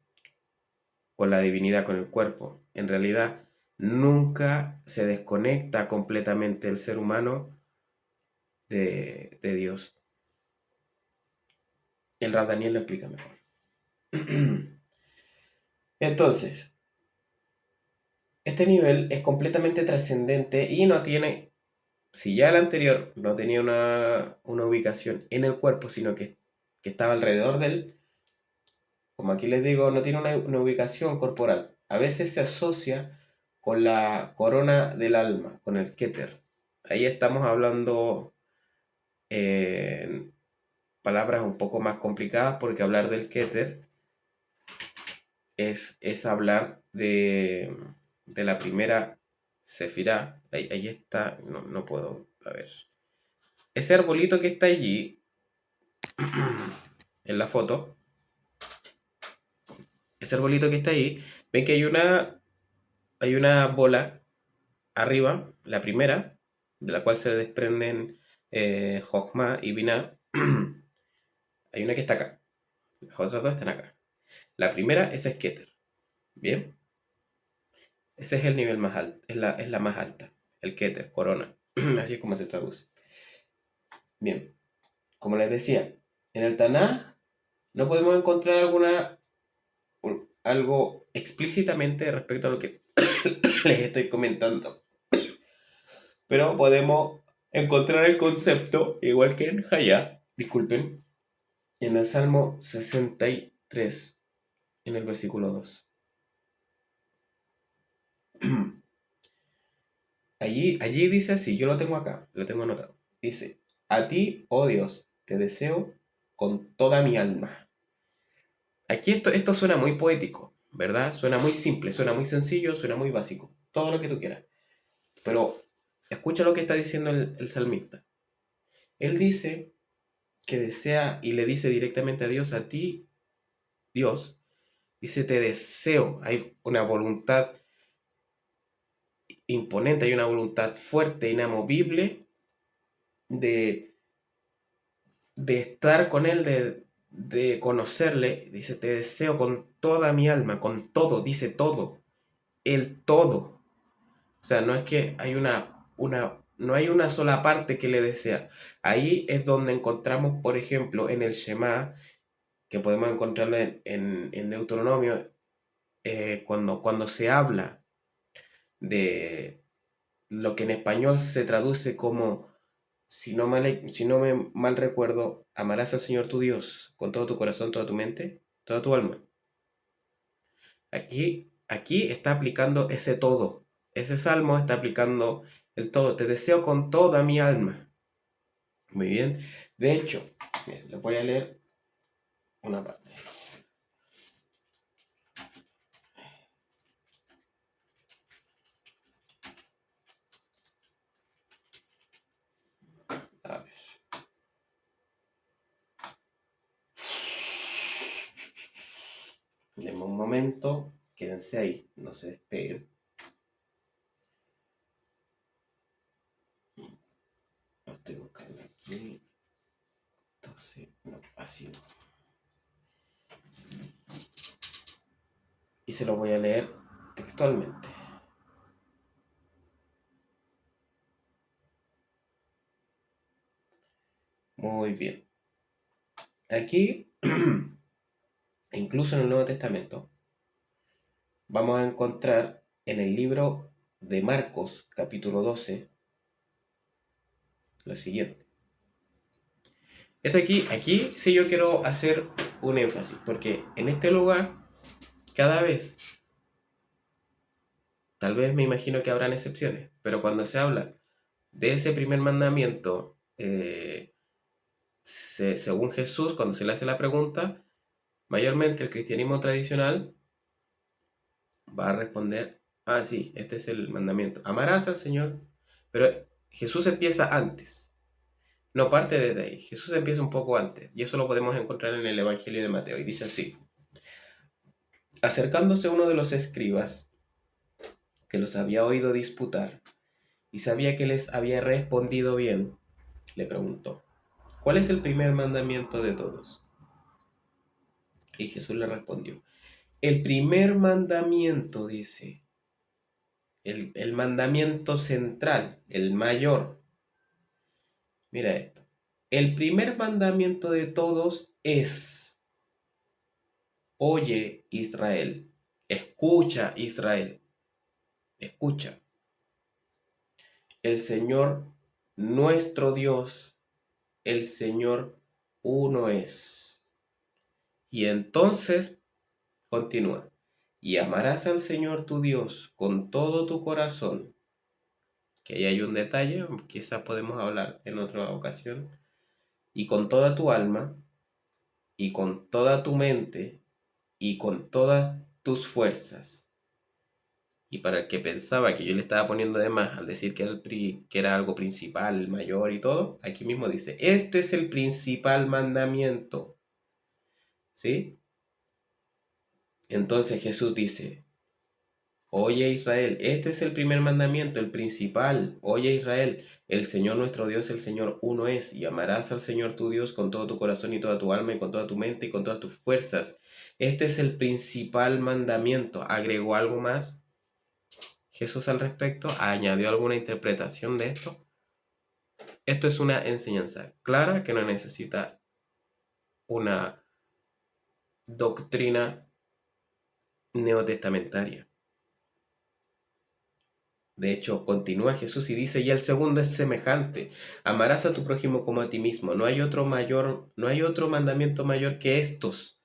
con la divinidad, con el cuerpo. En realidad, nunca se desconecta completamente el ser humano de Dios. El Rab Daniel lo explica mejor. Entonces, este nivel es completamente trascendente y no tiene, si ya el anterior no tenía una ubicación en el cuerpo, sino que estaba alrededor de él, como aquí les digo, no tiene una ubicación corporal. A veces se asocia con la corona del alma, con el Keter. Ahí estamos hablando en palabras un poco más complicadas porque hablar del Keter es hablar de la primera Sefirá. Ahí está, no puedo, a ver. Ese arbolito que está allí, en la foto, ese arbolito que está ahí, ven que hay una bola arriba, la primera, de la cual se desprenden Jochma y Binah. Hay una que está acá, las otras dos están acá. La primera, esa es Keter, ¿bien? Ese es el nivel más alto, es la más alta, el Keter, corona. Así es como se traduce. Bien, como les decía, en el Tanaj no podemos encontrar algo explícitamente respecto a lo que les estoy comentando. Pero podemos encontrar el concepto, igual que en Hayá, disculpen, en el Salmo 63, en el versículo 2. Allí dice así, yo lo tengo acá, lo tengo anotado. Dice, a ti, oh Dios, te deseo con toda mi alma. Aquí esto suena muy poético, ¿verdad? Suena muy simple, suena muy sencillo, suena muy básico. Todo lo que tú quieras. Pero escucha lo que está diciendo el salmista. Él dice que desea y le dice directamente a Dios, a ti, Dios, dice, te deseo. Hay una voluntad imponente, hay una voluntad fuerte, inamovible de, de estar con Él, de conocerle. Dice, te deseo con toda mi alma, con todo, dice todo, el todo. O sea, no es que hay no hay una sola parte que le desea. Ahí es donde encontramos, por ejemplo, en el Shema, que podemos encontrarlo en Deuteronomio, cuando se habla de lo que en español se traduce como, si no me mal recuerdo, amarás al Señor tu Dios con todo tu corazón, toda tu mente, toda tu alma. Aquí está aplicando ese todo. Ese salmo está aplicando el todo. Te deseo con toda mi alma. Muy bien. De hecho, bien, les voy a leer una parte. A ver. Denme un momento. Quédense ahí. No se despeguen. Lo estoy buscando aquí. Entonces, no, así no. Y se lo voy a leer textualmente. Muy bien. Aquí, incluso en el Nuevo Testamento, vamos a encontrar en el libro de Marcos, capítulo 12, lo siguiente. Esto aquí sí yo quiero hacer un énfasis, porque en este lugar, cada vez, tal vez me imagino que habrán excepciones, pero cuando se habla de ese primer mandamiento, según Jesús, cuando se le hace la pregunta, mayormente el cristianismo tradicional va a responder, ah, sí, este es el mandamiento, amarás al Señor, pero Jesús empieza antes, no parte desde ahí, Jesús empieza un poco antes, y eso lo podemos encontrar en el Evangelio de Mateo, y dice así, Acercándose uno de los escribas, que los había oído disputar, y sabía que les había respondido bien, le preguntó, ¿cuál es el primer mandamiento de todos? Y Jesús le respondió, el primer mandamiento, dice, el mandamiento central, el mayor. Mira esto. El primer mandamiento de todos es, oye Israel, escucha Israel, escucha. El Señor nuestro Dios, el Señor uno es. Y entonces continúa. Y amarás al Señor tu Dios con todo tu corazón. Que ahí hay un detalle, quizás podemos hablar en otra ocasión. Y con toda tu alma, y con toda tu mente, y con todas tus fuerzas. Y para el que pensaba que yo le estaba poniendo de más al decir que era algo principal, mayor y todo, aquí mismo dice, este es el principal mandamiento. ¿Sí? Entonces Jesús dice, oye Israel, este es el primer mandamiento, el principal. Oye Israel, el Señor nuestro Dios, el Señor uno es, y amarás al Señor tu Dios con todo tu corazón y toda tu alma y con toda tu mente y con todas tus fuerzas. Este es el principal mandamiento. ¿Agregó algo más Jesús al respecto? ¿Añadió alguna interpretación de esto? Esto es una enseñanza clara que no necesita una doctrina neotestamentaria. De hecho, continúa Jesús y dice, y el segundo es semejante, amarás a tu prójimo como a ti mismo. No hay otro mandamiento mayor que estos,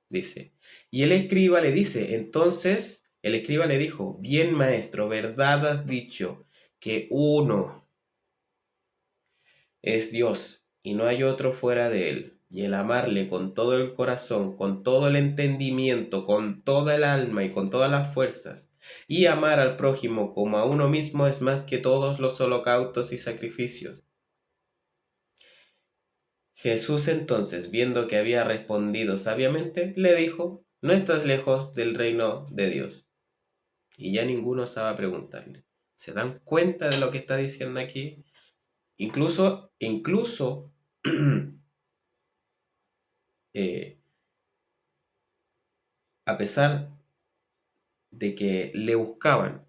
dice. Y el escriba le dice, entonces, el escriba le dijo, bien maestro, verdad has dicho, que uno es Dios y no hay otro fuera de él. Y el amarle con todo el corazón, con todo el entendimiento, con toda el alma y con todas las fuerzas, y amar al prójimo como a uno mismo es más que todos los holocaustos y sacrificios. Jesús entonces, viendo que había respondido sabiamente, le dijo, no estás lejos del reino de Dios. Y ya ninguno osaba preguntarle. ¿Se dan cuenta de lo que está diciendo aquí? Incluso a pesar de que le buscaban,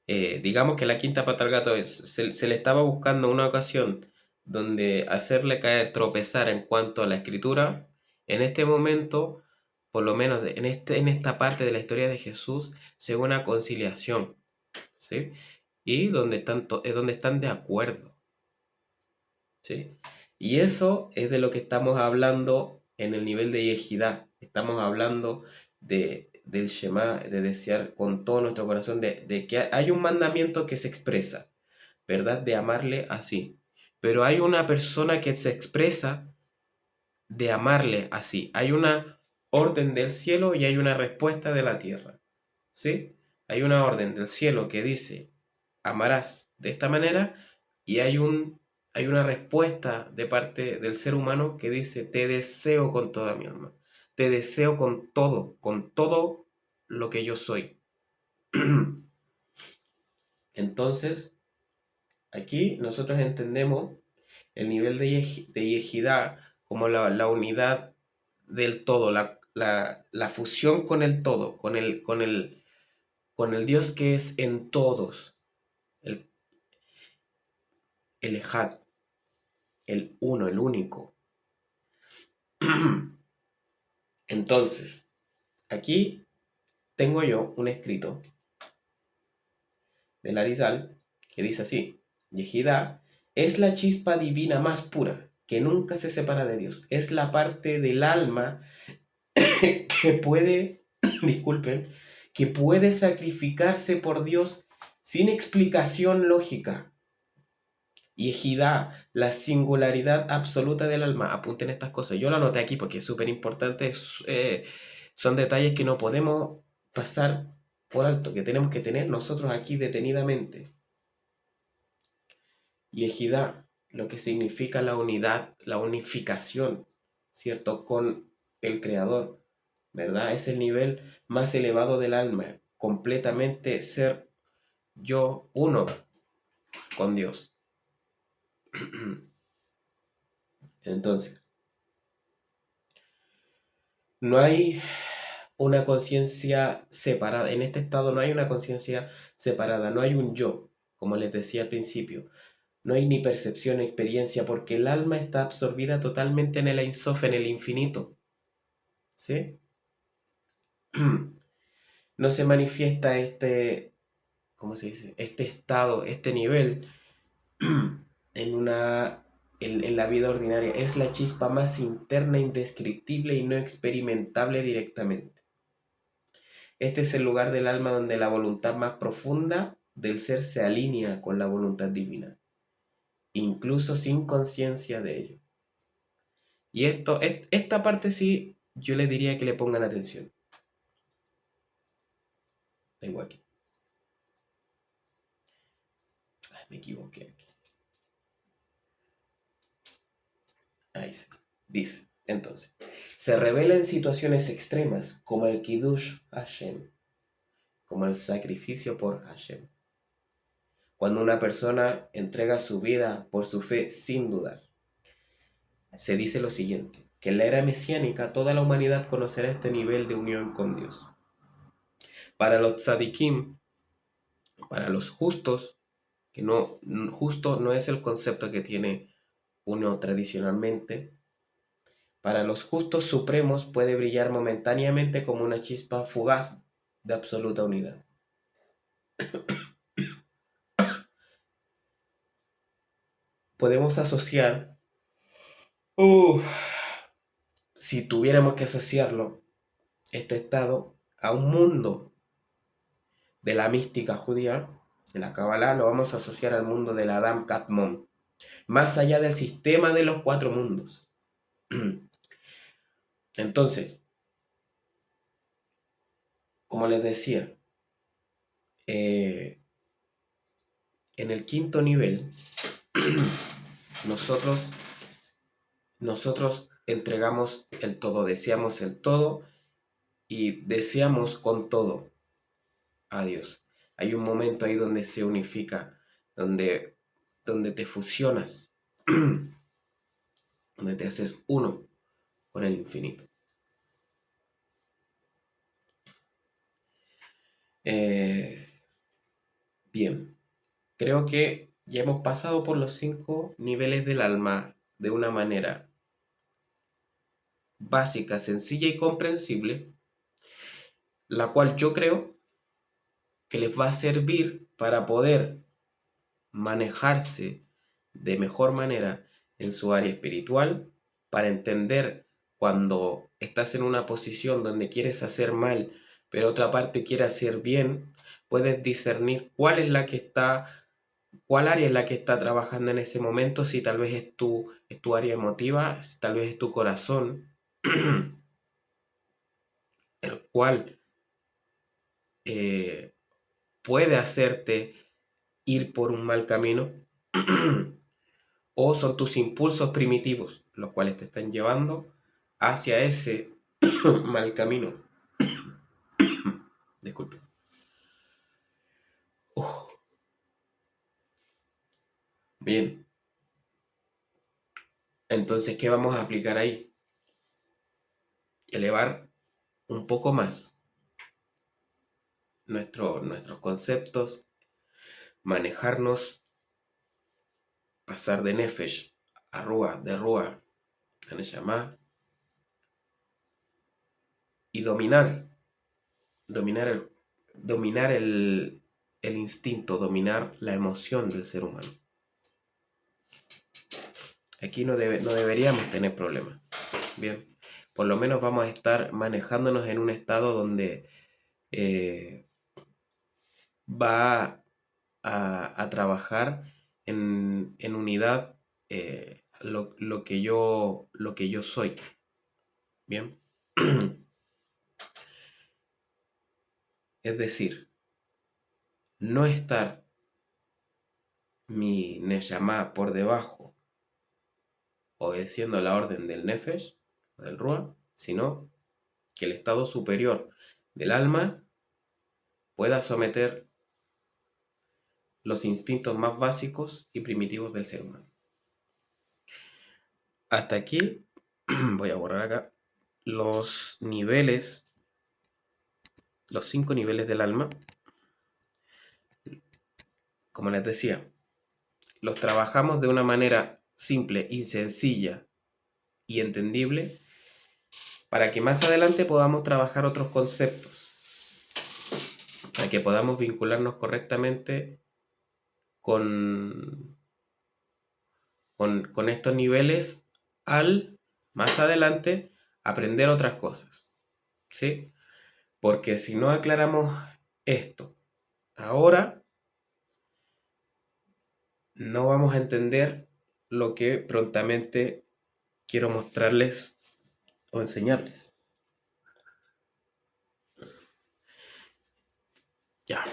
digamos que la quinta pata al gato se le estaba buscando una ocasión donde hacerle caer, tropezar en cuanto a la escritura, en este momento, por lo menos en esta parte de la historia de Jesús, se ve una conciliación, ¿sí? Y donde están de acuerdo, ¿sí? Y eso es de lo que estamos hablando en el nivel de Yehidá. Estamos hablando del Shema, de desear con todo nuestro corazón, de que hay un mandamiento que se expresa, ¿verdad? De amarle así. Pero hay una persona que se expresa de amarle así. Hay una orden del cielo y hay una respuesta de la tierra, ¿sí? Hay una orden del cielo que dice, amarás de esta manera, y hay una respuesta de parte del ser humano que dice, te deseo con toda mi alma, te deseo con todo lo que yo soy. Entonces, aquí nosotros entendemos el nivel de yejidá como la unidad del todo, la fusión con el todo, con el Dios que es en todos, el, el Ejad, el uno, el único. Entonces, aquí tengo yo un escrito del Arizal que dice así, Yehidá es la chispa divina más pura, que nunca se separa de Dios. Es la parte del alma que puede, disculpen, que puede sacrificarse por Dios sin explicación lógica. Y Ejidá, la singularidad absoluta del alma. Apunten estas cosas. Yo lo anoté aquí porque es súper importante. Son detalles que no podemos pasar por alto, que tenemos que tener nosotros aquí detenidamente. Y Ejidá, lo que significa la unidad, la unificación, ¿cierto? Con el Creador. ¿verdad? Es el nivel más elevado del alma, completamente ser yo uno con Dios. Entonces, no hay una conciencia separada. En este estado no hay una conciencia separada, no hay un yo, como les decía al principio. No hay ni percepción ni experiencia, porque el alma está absorbida totalmente en el Ein Sof, en el infinito. ¿Sí? No se manifiesta ¿cómo se dice? Este estado, este nivel en la vida ordinaria. Es la chispa más interna, indescriptible y no experimentable directamente. Este es el lugar del alma donde la voluntad más profunda del ser se alinea con la voluntad divina, incluso sin conciencia de ello. Y esta parte sí, yo les diría que le pongan atención. Tengo aquí. Ay, me equivoqué aquí. Ahí sí. Dice, entonces, se revela en situaciones extremas como el Kiddush Hashem, como el sacrificio por Hashem. Cuando una persona entrega su vida por su fe sin dudar. Se dice lo siguiente, que en la era mesiánica toda la humanidad conocerá este nivel de unión con Dios. Para los tzadikim, para los justos, que no, justo no es el concepto que tiene uno tradicionalmente, para los justos supremos puede brillar momentáneamente como una chispa fugaz de absoluta unidad. Podemos asociar, si tuviéramos que asociarlo, este estado a un mundo de la mística judía, de la Kabbalah, lo vamos a asociar al mundo del Adam Kadmon, más allá del sistema de los cuatro mundos. Entonces, como les decía, en el quinto nivel, nosotros entregamos el todo, deseamos el todo y deseamos con todo a Dios. Hay un momento ahí donde se unifica, donde te fusionas, donde te haces uno con el infinito. Bien, creo que ya hemos pasado por los 5 niveles del alma de una manera básica, sencilla y comprensible, la cual yo creo que les va a servir para poder manejarse de mejor manera en su área espiritual, para entender cuando estás en una posición donde quieres hacer mal, pero otra parte quiere hacer bien, puedes discernir cuál área es la que está trabajando en ese momento, si tal vez es tu área emotiva, si tal vez es tu corazón, el cual eh, puede hacerte ir por un mal camino, o son tus impulsos primitivos, los cuales te están llevando hacia ese mal camino. Disculpe. Bien. Entonces, ¿qué vamos a aplicar ahí? Elevar un poco más nuestros conceptos, manejarnos, pasar de Nefesh a Ruah, de Ruah a Neshama, y dominar el instinto, dominar la emoción del ser humano. Aquí no deberíamos tener problemas. Bien, por lo menos vamos a estar manejándonos en un estado donde va a trabajar en unidad lo que yo soy. Bien. Es decir, no estar mi Neshama por debajo, obedeciendo la orden del Nefesh, del Ruach, sino que el estado superior del alma pueda someter los instintos más básicos y primitivos del ser humano. Hasta aquí, voy a borrar acá, los niveles, los 5 niveles del alma. Como les decía, los trabajamos de una manera simple y sencilla y entendible para que más adelante podamos trabajar otros conceptos, para que podamos vincularnos correctamente con, con estos niveles al más adelante aprender otras cosas, ¿sí? Porque si no aclaramos esto ahora, no vamos a entender lo que prontamente quiero mostrarles o enseñarles. Ya.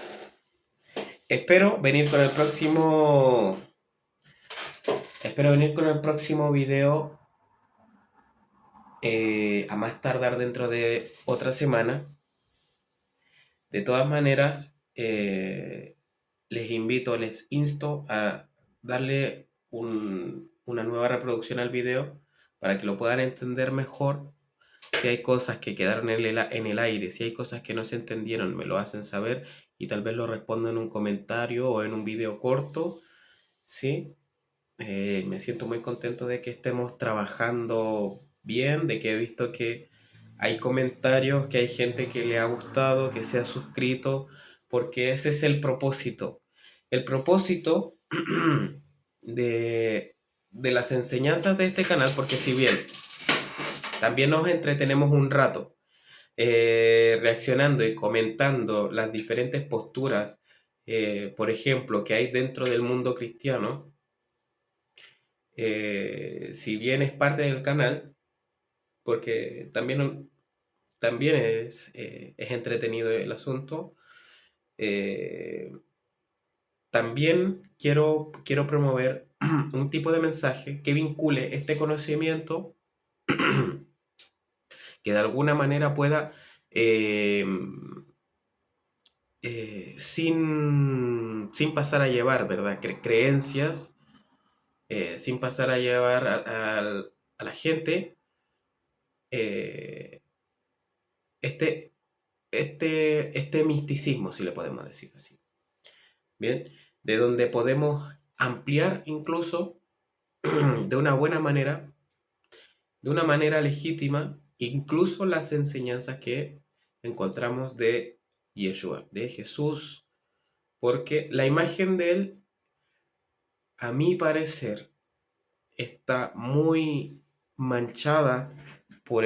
Espero venir con el próximo. Espero venir con el próximo video a más tardar dentro de otra semana. De todas maneras, les invito, les insto a darle una nueva reproducción al video para que lo puedan entender mejor. Si hay cosas que quedaron en el aire, si hay cosas que no se entendieron, me lo hacen saber y tal vez lo respondo en un comentario o en un video corto, ¿sí? Me siento muy contento de que estemos trabajando bien, de que he visto que hay comentarios, que hay gente que le ha gustado, que se ha suscrito, porque ese es el propósito. El propósito de las enseñanzas de este canal, porque si bien también nos entretenemos un rato reaccionando y comentando las diferentes posturas, por ejemplo, que hay dentro del mundo cristiano, si bien es parte del canal, porque también es entretenido el asunto, eh, también quiero promover un tipo de mensaje que vincule este conocimiento, que de alguna manera pueda, eh, sin pasar a llevar, ¿verdad? Creencias, sin pasar a llevar a la gente eh, este, este misticismo, si le podemos decir así. Bien, de donde podemos ampliar incluso de una buena manera, de una manera legítima, incluso las enseñanzas que encontramos de Yeshua, de Jesús, porque la imagen de él, a mi parecer, está muy manchada por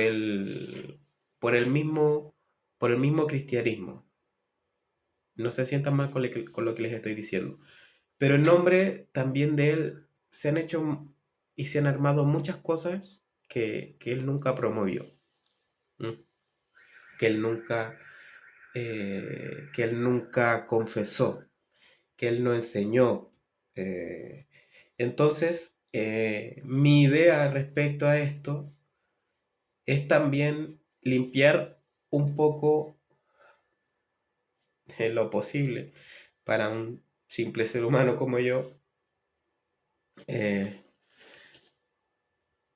por el mismo, por el mismo cristianismo. No se sientan mal con lo que les estoy diciendo. Pero en nombre también de él se han hecho y se han armado muchas cosas que él nunca promovió. ¿Mm? Que él nunca, que él nunca confesó, que él no enseñó. Entonces, mi idea respecto a esto es también limpiar un poco lo posible para un simple ser humano como yo, eh,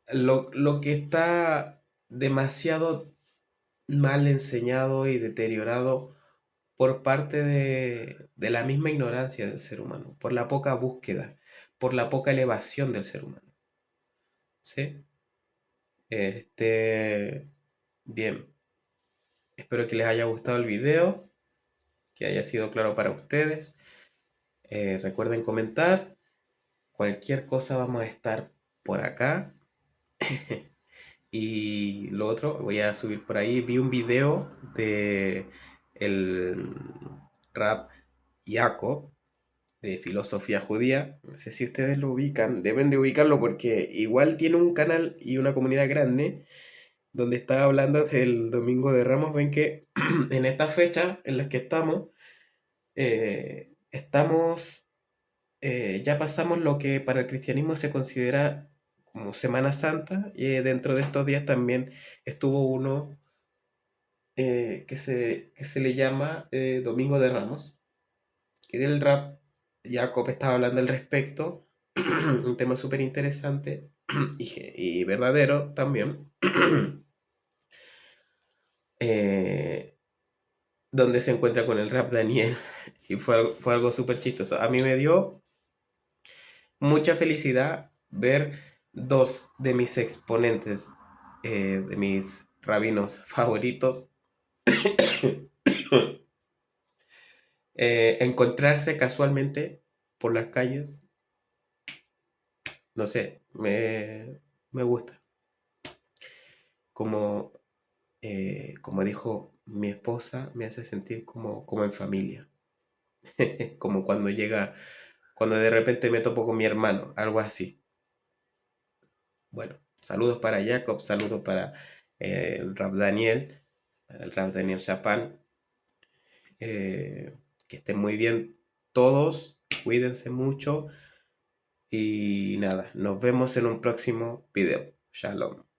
lo que está demasiado mal enseñado y deteriorado por parte de la misma ignorancia del ser humano, por la poca búsqueda, por la poca elevación del ser humano. ¿Sí? Bien, espero que les haya gustado el video, que haya sido claro para ustedes. Recuerden comentar, cualquier cosa vamos a estar por acá. Y lo otro, voy a subir por ahí, vi un video de el Rab Jacob de filosofía judía. No sé si ustedes lo ubican, deben de ubicarlo porque igual tiene un canal y una comunidad grande donde está hablando del Domingo de Ramos. Ven que en esta fecha en la que estamos, ya pasamos lo que para el cristianismo se considera como Semana Santa, y dentro de estos días también estuvo uno que se le llama Domingo de Ramos. Y del rap, Jacob estaba hablando al respecto, un tema súper interesante y verdadero también, eh, donde se encuentra con el rap Daniel. Y fue algo súper chistoso. A mí me dio mucha felicidad ver dos de mis exponentes, de mis rabinos favoritos, encontrarse casualmente por las calles. No sé, me gusta. Como, como dijo mi esposa, me hace sentir como en familia. Como cuando de repente me topo con mi hermano, algo así. Bueno, saludos para Jacob, saludos para el Rap Daniel Chapán. Que estén muy bien todos, cuídense mucho y nada, nos vemos en un próximo video. Shalom.